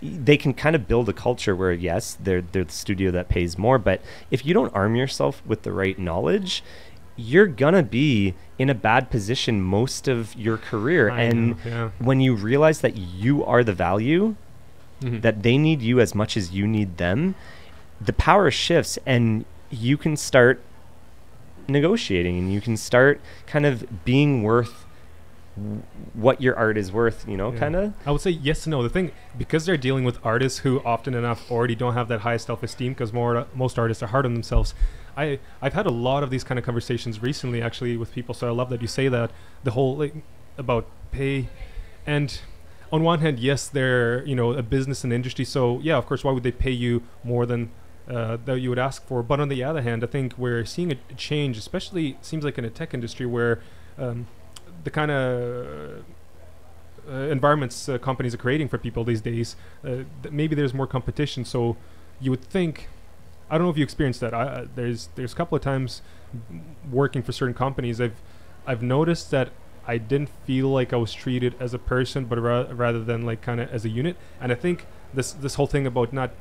they can kind of build a culture where, yes, they're the studio that pays more, but if you don't arm yourself with the right knowledge, you're gonna be in a bad position most of your career. When you realize that you are the value, that they need you as much as you need them, the power shifts, and you can start negotiating, and you can start kind of being worth what your art is worth, kind of. I would say yes and no. The thing, because they're dealing with artists who often enough already don't have that high self-esteem, because most artists are hard on themselves. I've had a lot of these kind of conversations recently, actually, with people, so I love that you say that, the whole about pay. And on one hand, yes, they're a business and industry, so yeah, of course, why would they pay you more than that you would ask for? But on the other hand, I think we're seeing a change, especially it seems like in the tech industry, where the kind of environments companies are creating for people these days, maybe there's more competition. So you would think, I don't know if you experienced that. There's a couple of times working for certain companies, I've noticed that I didn't feel like I was treated as a person, but rather than like kind of as a unit. And I think this whole thing about not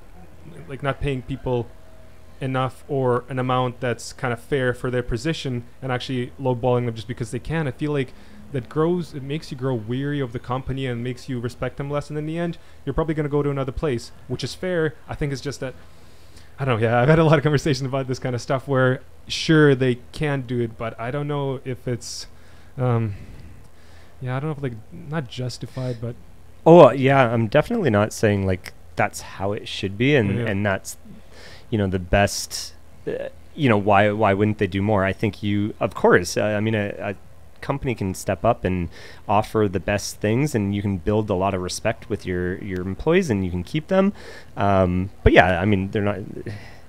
paying people enough or an amount that's kind of fair for their position, and actually lowballing them just because they can. I feel like grows, it makes you grow weary of the company and makes you respect them less. And in the end, you're probably going to go to another place, which is fair. I think it's just that, I don't know. Yeah, I've had a lot of conversations about this kind of stuff where sure they can do it, but I don't know if it's, I don't know if like not justified, but. Oh yeah, I'm definitely not saying like that's how it should be, and that's, the best. Why wouldn't they do more? I think of course. I mean, a company can step up and offer the best things, and you can build a lot of respect with your employees, and you can keep them. But yeah, I mean, they're not.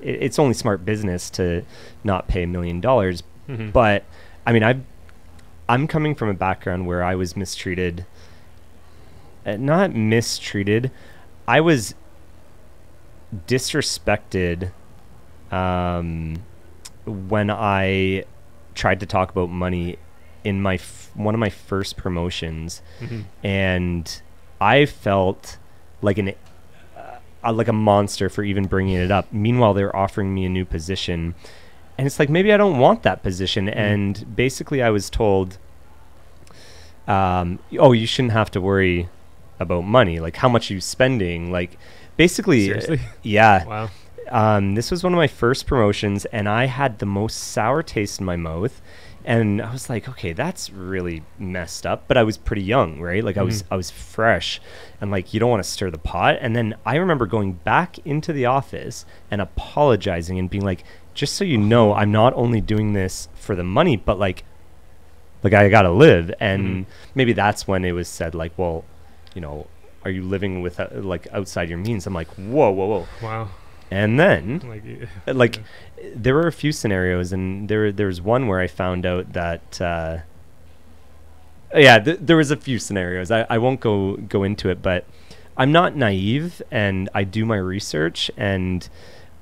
It's only smart business to not pay $1 million. Mm-hmm. But I mean, I'm coming from a background where I was mistreated. Not mistreated. I was disrespected when I tried to talk about money in one of my first promotions, mm-hmm. and I felt like like a monster for even bringing it up. Meanwhile, they're offering me a new position, and it's like, maybe I don't want that position. Mm-hmm. And basically, I was told, you shouldn't have to worry about money, like how much are you spending, like basically. Seriously? Yeah. Wow. This was one of my first promotions, and I had the most sour taste in my mouth, and I was like, okay, that's really messed up. But I was pretty young, right? Like mm-hmm. I was fresh, and like, you don't want to stir the pot. And then I remember going back into the office and apologizing and being like, just so you know, I'm not only doing this for the money, but like I gotta live. And mm-hmm. maybe that's when it was said, like, well, are you living with like outside your means? I'm like, whoa. Wow. And then there were a few scenarios, and there was one where I found out that there was a few scenarios. I won't go into it, but I'm not naive, and I do my research, and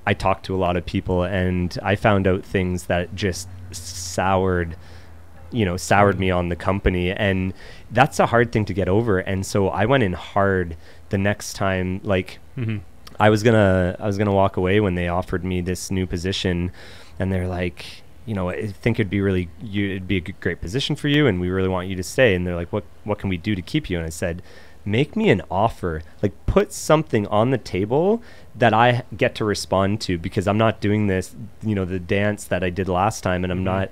I talk to a lot of people, and I found out things that just soured me on the company, and that's a hard thing to get over. And so I went in hard the next time. Like mm-hmm. I was gonna walk away when they offered me this new position, and they're like, I think it'd be a great position for you, and we really want you to stay. And they're like, what can we do to keep you? And I said, make me an offer, like put something on the table that I get to respond to, because I'm not doing this, the dance that I did last time, and I'm not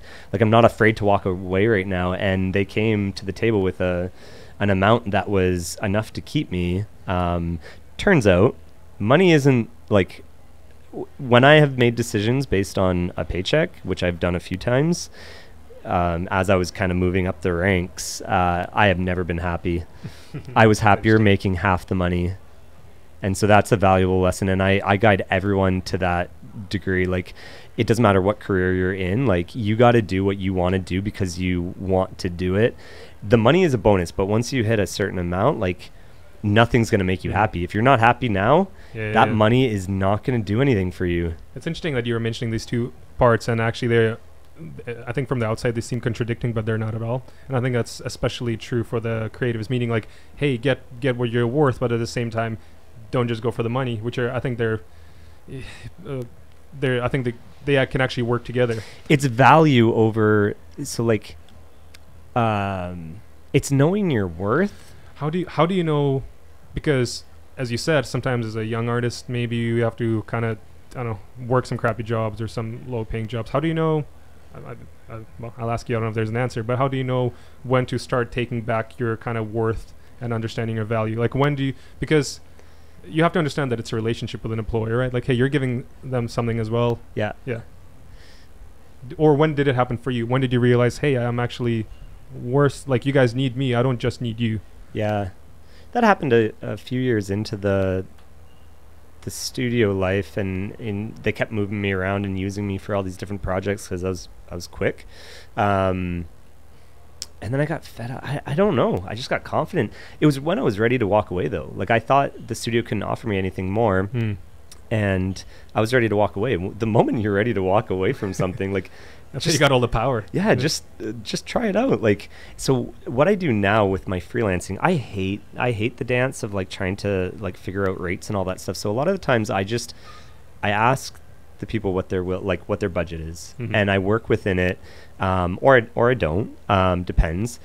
afraid to walk away right now. And they came to the table with an amount that was enough to keep me. Turns out money isn't like, when I have made decisions based on a paycheck, which I've done a few times, as I was kind of moving up the ranks, I have never been happy. I was happier making half the money. And so that's a valuable lesson. And I guide everyone to that degree. Like, it doesn't matter what career you're in. Like, you got to do what you want to do because you want to do it. The money is a bonus, but once you hit a certain amount, like, nothing's going to make you happy. If you're not happy now, that money is not going to do anything for you. It's interesting that you were mentioning these two parts, and actually I think from the outside they seem contradicting, but they're not at all. And I think that's especially true for the creatives, meaning like, hey, get what you're worth, but at the same time, don't just go for the money, which I think they can actually work together. It's value over, so like, it's knowing your worth. How do you know? Because as you said, sometimes as a young artist, maybe you have to kind of, I don't know, work some crappy jobs or some low-paying jobs. How do you know? Well, I'll ask you. I don't know if there's an answer, but how do you know when to start taking back your kind of worth and understanding your value? Like, when do you? Because you have to understand that it's a relationship with an employer, right? Like, hey, you're giving them something as well. Yeah. Or when did it happen for you? When did you realize, hey, I'm actually worth? Like, you guys need me. I don't just need you. Yeah, that happened a few years into the studio life, and they kept moving me around and using me for all these different projects because I was quick, and then I got fed up. I don't know. I just got confident. It was when I was ready to walk away, though. Like, I thought the studio couldn't offer me anything more, and I was ready to walk away. The moment you're ready to walk away from something, like. That's just, you got all the power. Yeah, just try it out. Like, so what I do now with my freelancing, I hate the dance of like trying to like figure out rates and all that stuff. So a lot of the times I ask the people what their budget is, and I work within it, or I don't. Depends.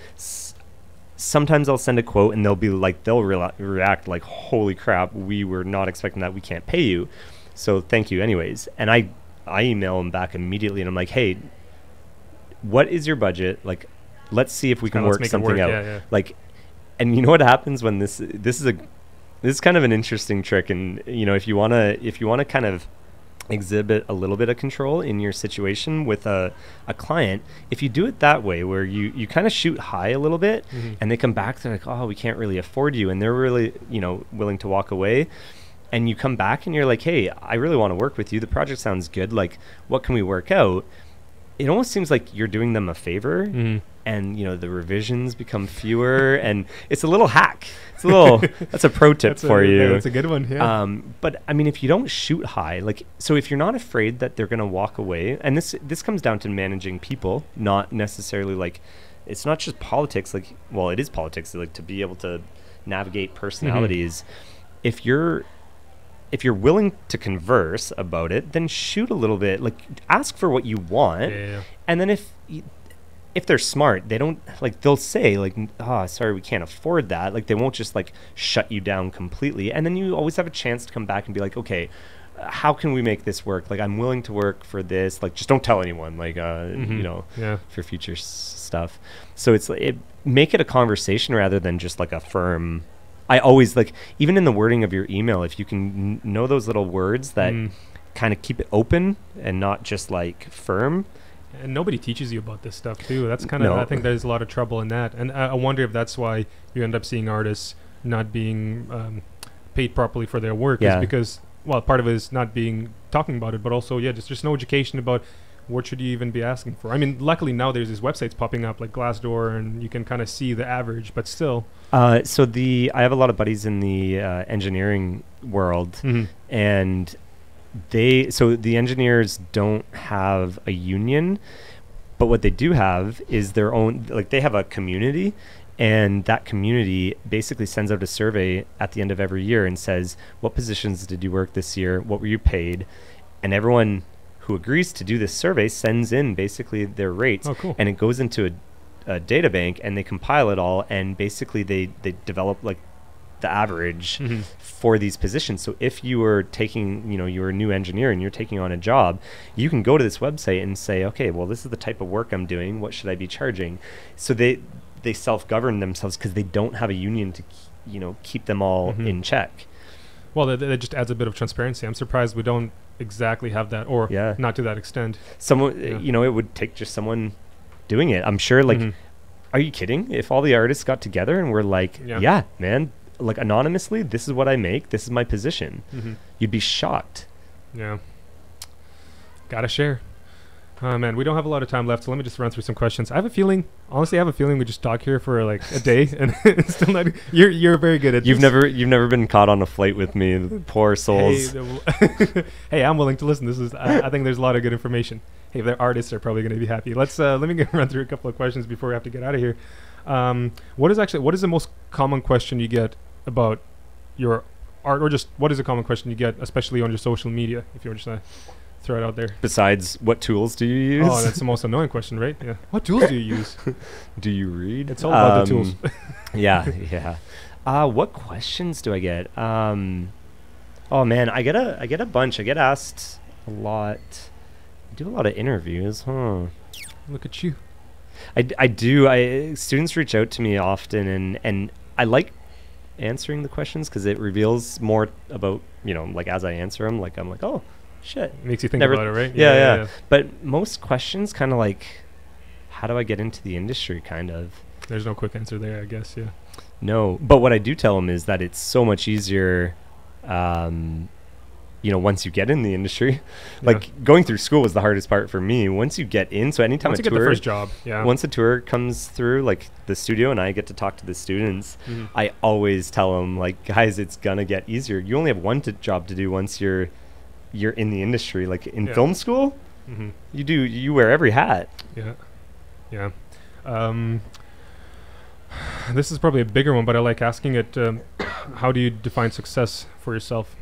sometimes I'll send a quote and they'll be like, they'll react like, holy crap, we were not expecting that, we can't pay you, so thank you anyways. And I email them back immediately and I'm like, hey, what is your budget? Like, let's see if we can work something out. Yeah. Like, and you know what happens when this is kind of an interesting trick. And if you want to kind of exhibit a little bit of control in your situation with a client, if you do it that way, where you kind of shoot high a little bit, and they come back, they're like, oh, we can't really afford you, and they're really willing to walk away, and you come back and you're like, hey, I really want to work with you, the project sounds good, like, what can we work out? It almost seems like you're doing them a favor, and the revisions become fewer, and it's a little hack. It's a little that's a pro tip for you. Yeah, that's a good one. Yeah. But I mean, if you don't shoot high, like, so if you're not afraid that they're going to walk away, and this comes down to managing people, not necessarily like, it's not just politics. Like, well, it is politics, like, to be able to navigate personalities. If you're willing to converse about it, then shoot a little bit. Like, ask for what you want, and then if they're smart, they don't, like, they'll say, like, oh, sorry, we can't afford that. Like, they won't just, like, shut you down completely. And then you always have a chance to come back and be like, okay, how can we make this work? Like, I'm willing to work for this. Like, just don't tell anyone, like, for future stuff. So make it a conversation rather than just like a firm. I always, like, even in the wording of your email, if you can know those little words that kind of keep it open and not just like firm. And nobody teaches you about this stuff too. That's kind of, I think there's a lot of trouble in that. And I wonder if that's why you end up seeing artists not being paid properly for their work. Is because, well, part of it is not talking about it, but also, just no education about what should you even be asking for. I mean, luckily now there's these websites popping up like Glassdoor, and you can kind of see the average, but still. I have a lot of buddies in the engineering world, and the engineers don't have a union, but what they do have is their own, like, they have a community, and that community basically sends out a survey at the end of every year and says, what positions did you work this year? What were you paid? And everyone who agrees to do this survey sends in basically their rates. Oh, cool. And it goes into a data bank, and they compile it all, and basically they develop like the average for these positions. So if you were taking, you're a new engineer and you're taking on a job, you can go to this website and say, okay, well, this is the type of work I'm doing. What should I be charging? So they self-govern themselves because they don't have a union to, keep them all in check. Well, that just adds a bit of transparency. I'm surprised we don't exactly have that, or not to that extent. Someone, it would take just someone doing it. I'm sure, like, are you kidding? If all the artists got together and were like, yeah, man, like, anonymously, this is what I make, this is my position, you'd be shocked. Yeah. Gotta share. Oh, man, we don't have a lot of time left, so let me just run through some questions. Honestly, I have a feeling we just talk here for like a day, and it's still not. You're very good at this. You've never been caught on a flight with me, poor souls. Hey, I'm willing to listen. I think there's a lot of good information. Hey, they're artists, are probably going to be happy. Let me run through a couple of questions before we have to get out of here. What is the most common question you get about your art, or just what is a common question you get, especially on your social media, if you were just throw it out there? Besides, what tools do you use? Oh, that's the most annoying question, right? Yeah. What tools do you use? Do you read? It's all about the tools. yeah. What questions do I get? Oh man, I get a bunch. I get asked a lot. I do a lot of interviews, huh? Look at you. I do. Students reach out to me often, and I like answering the questions because it reveals more about, like, as I answer them, like, I'm like, oh, shit. Makes you think about it, right? Yeah. But most questions kind of like, how do I get into the industry, kind of. There's no quick answer there, I guess, yeah. No, but what I do tell them is that it's so much easier, once you get in the industry. Like, going through school was the hardest part for me. Once you get in, so anytime once a you tour, get the first job, once a tour comes through, like the studio, and I get to talk to the students, I always tell them, like, guys, it's gonna get easier. You only have one job to do once you're in the industry. Like in film school, you wear every hat. Yeah. This is probably a bigger one, but I like asking it. How do you define success for yourself?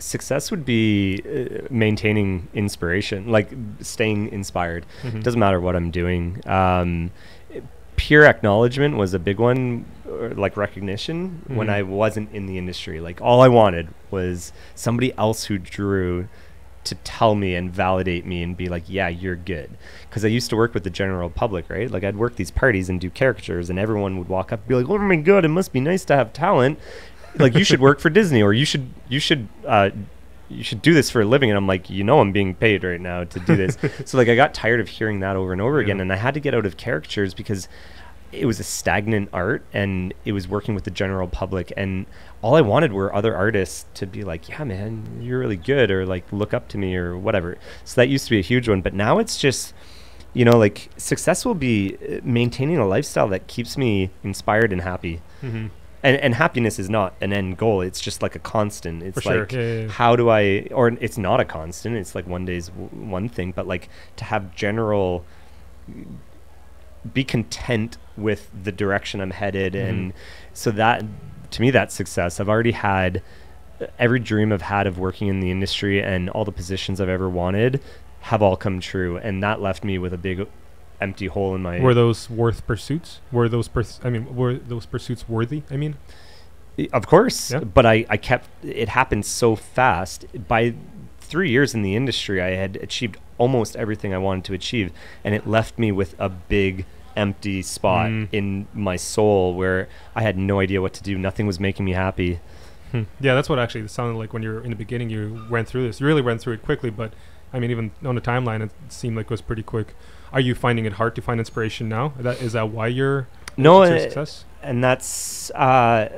success would be maintaining inspiration, like staying inspired. Doesn't matter what I'm doing. Peer acknowledgement was a big one, like recognition when I wasn't in the industry. Like all I wanted was somebody else who drew to tell me and validate me and be like, yeah, you're good. Because I used to work with the general public, right? Like I'd work these parties and do caricatures, and everyone would walk up and be like, oh my God, it must be nice to have talent. Like you should work for Disney, or you should do this for a living. And I'm like, I'm being paid right now to do this. So like I got tired of hearing that over and over again, and I had to get out of caricatures because it was a stagnant art and it was working with the general public, and all I wanted were other artists to be like, yeah man, you're really good, or like look up to me or whatever. So that used to be a huge one, but now it's just, like success will be maintaining a lifestyle that keeps me inspired and happy. And happiness is not an end goal. It's just like a constant. It's For like, sure. how do I, or it's not a constant. It's like one day's one thing, but like to have general, be content with the direction I'm headed. And so that, to me, that's success. I've already had every dream I've had of working in the industry, and all the positions I've ever wanted have all come true. And that left me with a big empty hole in my... Were those worth pursuits? Were those pursuits worthy? I mean, of course, yeah. But I kept, it happened so fast. By 3 years in the industry, I had achieved almost everything I wanted to achieve, and it left me with a big empty spot in my soul where I had no idea what to do. Nothing was making me happy. Yeah, that's what actually sounded like when you were in the beginning. You went through this. You really went through it quickly, but I mean, even on the timeline, it seemed like it was pretty quick. Are you finding it hard to find inspiration now? Is that why you're success? And that's hard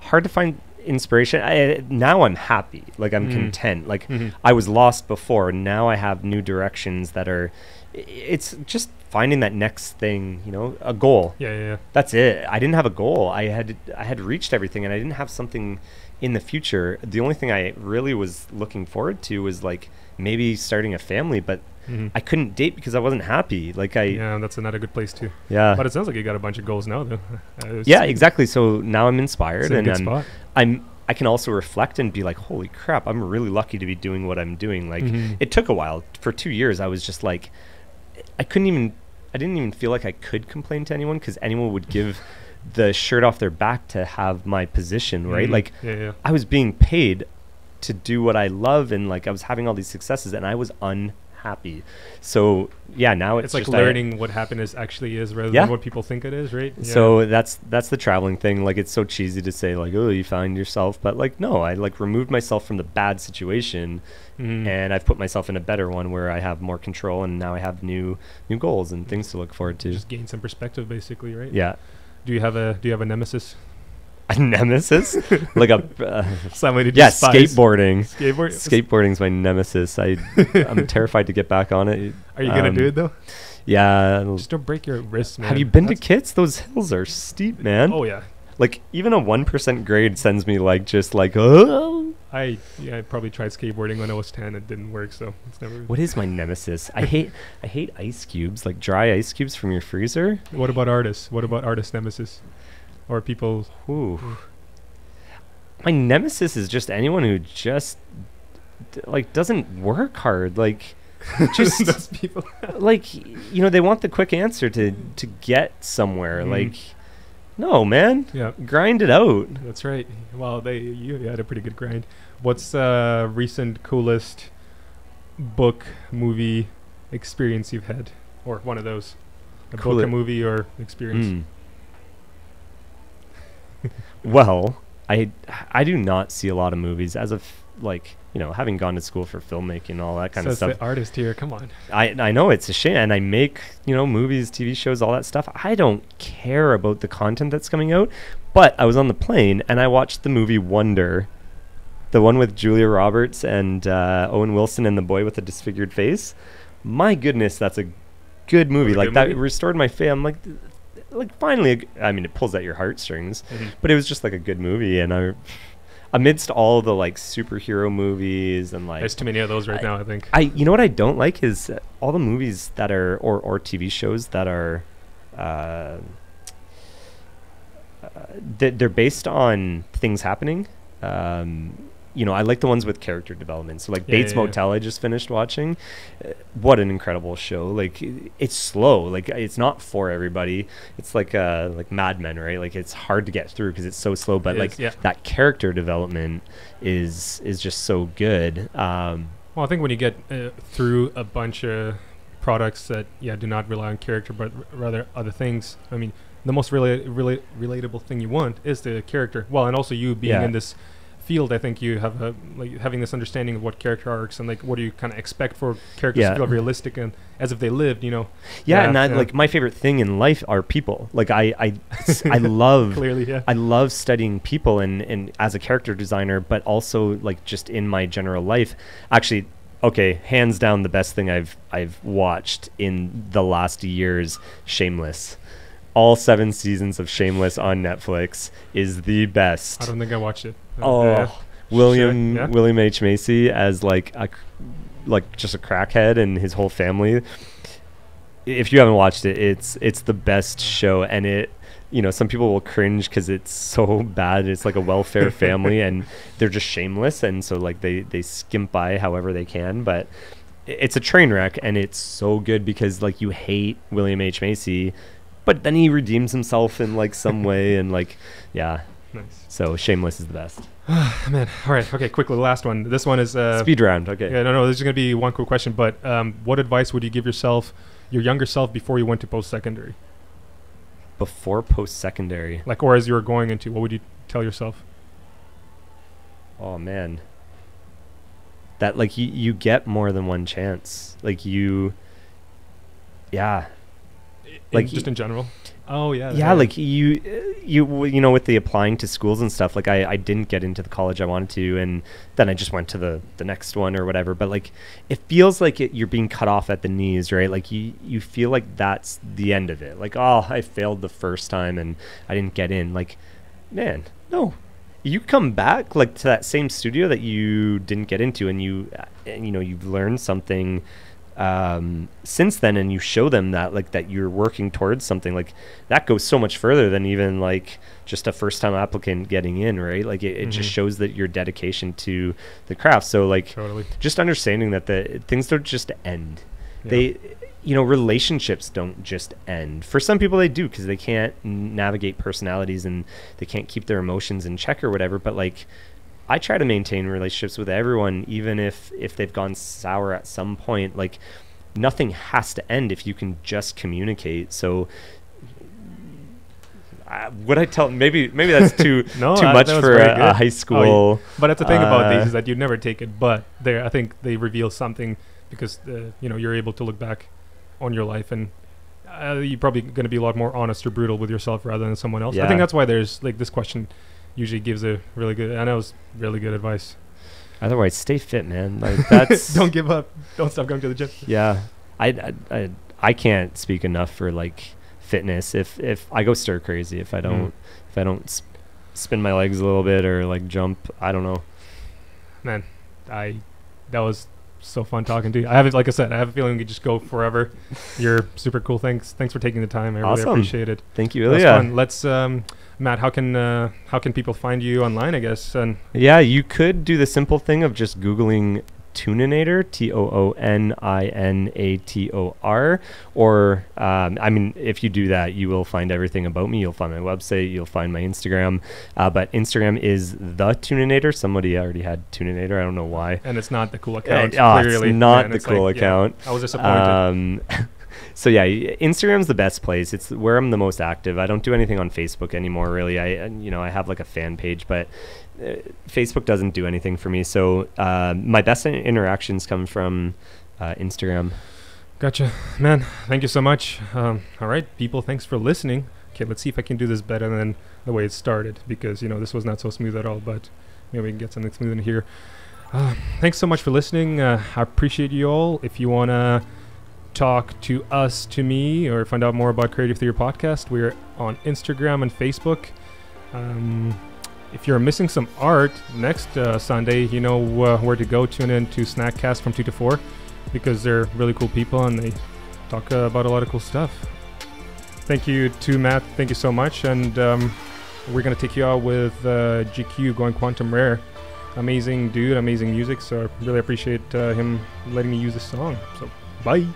to find inspiration. Now I'm happy. Like I'm content. Like I was lost before. Now I have new directions that are. It's just finding that next thing. A goal. Yeah. That's it. I didn't have a goal. I had reached everything, and I didn't have something in the future. The only thing I really was looking forward to was like maybe starting a family, but I couldn't date because I wasn't happy. Yeah, that's another good place too. Yeah, but it sounds like you got a bunch of goals now, though. Yeah, exactly. So now I'm inspired, and I can also reflect and be like, holy crap, I'm really lucky to be doing what I'm doing. Like it took a while. For 2 years, I was just like, I didn't even feel like I could complain to anyone, because anyone would give the shirt off their back to have my position, right? Like I was being paid to do what I love, and like I was having all these successes, and I was unhappy. So yeah, now it's like just learning what happiness actually is rather than what people think it is, right? Yeah. So that's the traveling thing. Like it's so cheesy to say like, oh, you found yourself, but like no, I like removed myself from the bad situation, and I've put myself in a better one where I have more control, and now I have new goals and things to look forward to. Just gain some perspective, basically, right? Yeah. Do you have a nemesis? A nemesis? Like a somebody to despise. Skateboarding. Skateboarding's my nemesis. I'm terrified to get back on it. Are you gonna do it though? Yeah. Just don't break your wrists, man. Have you been to Kits? Those hills are steep, man. Oh yeah. Like even a 1% grade sends me like just like oh. I probably tried skateboarding when I was 10. It didn't work, so it's never. What is my nemesis? I hate ice cubes, like dry ice cubes from your freezer. What about artists? What about artist nemesis? Or people? Ooh. My nemesis is just anyone who just like doesn't work hard. Like just those people. Like they want the quick answer to get somewhere. Like. No, man. Yeah. Grind it out. That's right. Well, you had a pretty good grind. What's recent coolest book, movie experience you've had? Or one of those. Book, a movie, or experience? Well, I do not see a lot of movies as of like, having gone to school for filmmaking and all that kind of stuff. The artist here, come on. I know it's a shame, and I make, movies, TV shows, all that stuff. I don't care about the content that's coming out, but I was on the plane and I watched the movie Wonder, the one with Julia Roberts and Owen Wilson and the boy with the disfigured face. My goodness, that's a good movie. Like that restored my faith. I'm like finally, I mean, it pulls at your heartstrings, but it was just like a good movie, and amidst all the like superhero movies and like there's too many of those right now, I think. You know what I don't like is all the movies that are or TV shows that are they're based on things happening, I like the ones with character development. So like Bates Motel, I just finished watching. What an incredible show. Like it's slow. Like it's not for everybody. It's like Mad Men, right? Like it's hard to get through because it's so slow, but that character development is just so good. Well, I think when you get through a bunch of products that do not rely on character but rather other things, I mean, the most relatable thing you want is the character. Well, and also you being in this field, I think you have having this understanding of what character arcs and like what do you kind of expect for characters to feel realistic and as if they lived, like my favorite thing in life are people. Like I love clearly I love studying people and as a character designer, but also like just in my general life. Actually, okay, hands down the best thing I've watched in the last years, Shameless. All 7 seasons of Shameless on Netflix is the best. I don't think I watched it. William H. Macy as like just a crackhead and his whole family. If you haven't watched it, it's the best show, and it, some people will cringe because it's so bad. It's like a welfare family, and they're just shameless, and so like they skimp by however they can, but it's a train wreck, and it's so good because like you hate William H. Macy, but then he redeems himself in like some way, and like nice. So Shameless is the best. Man, all right, okay, quickly, the last one. This one is speed round. Okay. Yeah, no, this is gonna be one quick question, but what advice would you give your younger self before you went to post-secondary? Before post-secondary, like, or as you were going into, what would you tell yourself? Oh man, that like you get more than one chance. Like like just in general. Oh yeah. Yeah, like you with the applying to schools and stuff, like I didn't get into the college I wanted to, and then I just went to the next one or whatever, but like it feels like you're being cut off at the knees, right? Like you feel like that's the end of it. Like, oh, I failed the first time and I didn't get in. Like, man, no. You come back like to that same studio that you didn't get into, and you've learned something since then, and you show them that like that you're working towards something, like that goes so much further than even like just a first time applicant getting in, right? Like it just shows that your dedication to the craft. So like just understanding that the things don't just end. They relationships don't just end. For some people they do, because they can't navigate personalities and they can't keep their emotions in check or whatever, but like I try to maintain relationships with everyone, even if they've gone sour at some point. Like nothing has to end if you can just communicate. So would I tell, maybe that's too much for a high school. But that's the thing about these is that you'd never take it, but I think they reveal something because you're able to look back on your life, and you're probably going to be a lot more honest or brutal with yourself rather than someone else. I think that's why there's like this question usually gives a really good, I know it's really good advice. Otherwise, stay fit, man. Like that's don't give up. Don't stop going to the gym. Yeah, I can't speak enough for like fitness. If I go stir crazy, if I don't spin my legs a little bit or like jump, I don't know. Man, that was so fun talking to you. I have a feeling we could just go forever. You're super cool. Thanks for taking the time. I really appreciate it. Thank you, Ilya. Let's Matt, how can people find you online, I guess? And you could do the simple thing of just Googling Tooninator, Tooninator, or if you do that, you will find everything about me. You'll find my website, you'll find my Instagram, but Instagram is the Tooninator. Somebody already had Tooninator, I don't know why, and it's not the cool account. It's not the cool account. I was disappointed. So Instagram's the best place. It's where I'm the most active. I don't do anything on Facebook anymore, really. I have like a fan page, but Facebook doesn't do anything for me. So my best interactions come from Instagram. Gotcha, man. Thank you so much. All right, people, thanks for listening. Okay, let's see if I can do this better than the way it started, because this was not so smooth at all, but maybe we can get something smooth in here. Thanks so much for listening. I appreciate you all. If you want to talk to us, to me, or find out more about Creative Theory Podcast, we're on Instagram and Facebook. If you're missing some art, next Sunday, where to go. Tune in to Snackcast from 2 to 4, because they're really cool people and they talk about a lot of cool stuff. Thank you to Matt. Thank you so much. And we're going to take you out with GQ, Going Quantum Rare. amazing dude, amazing music. So I really appreciate him letting me use this song. So bye.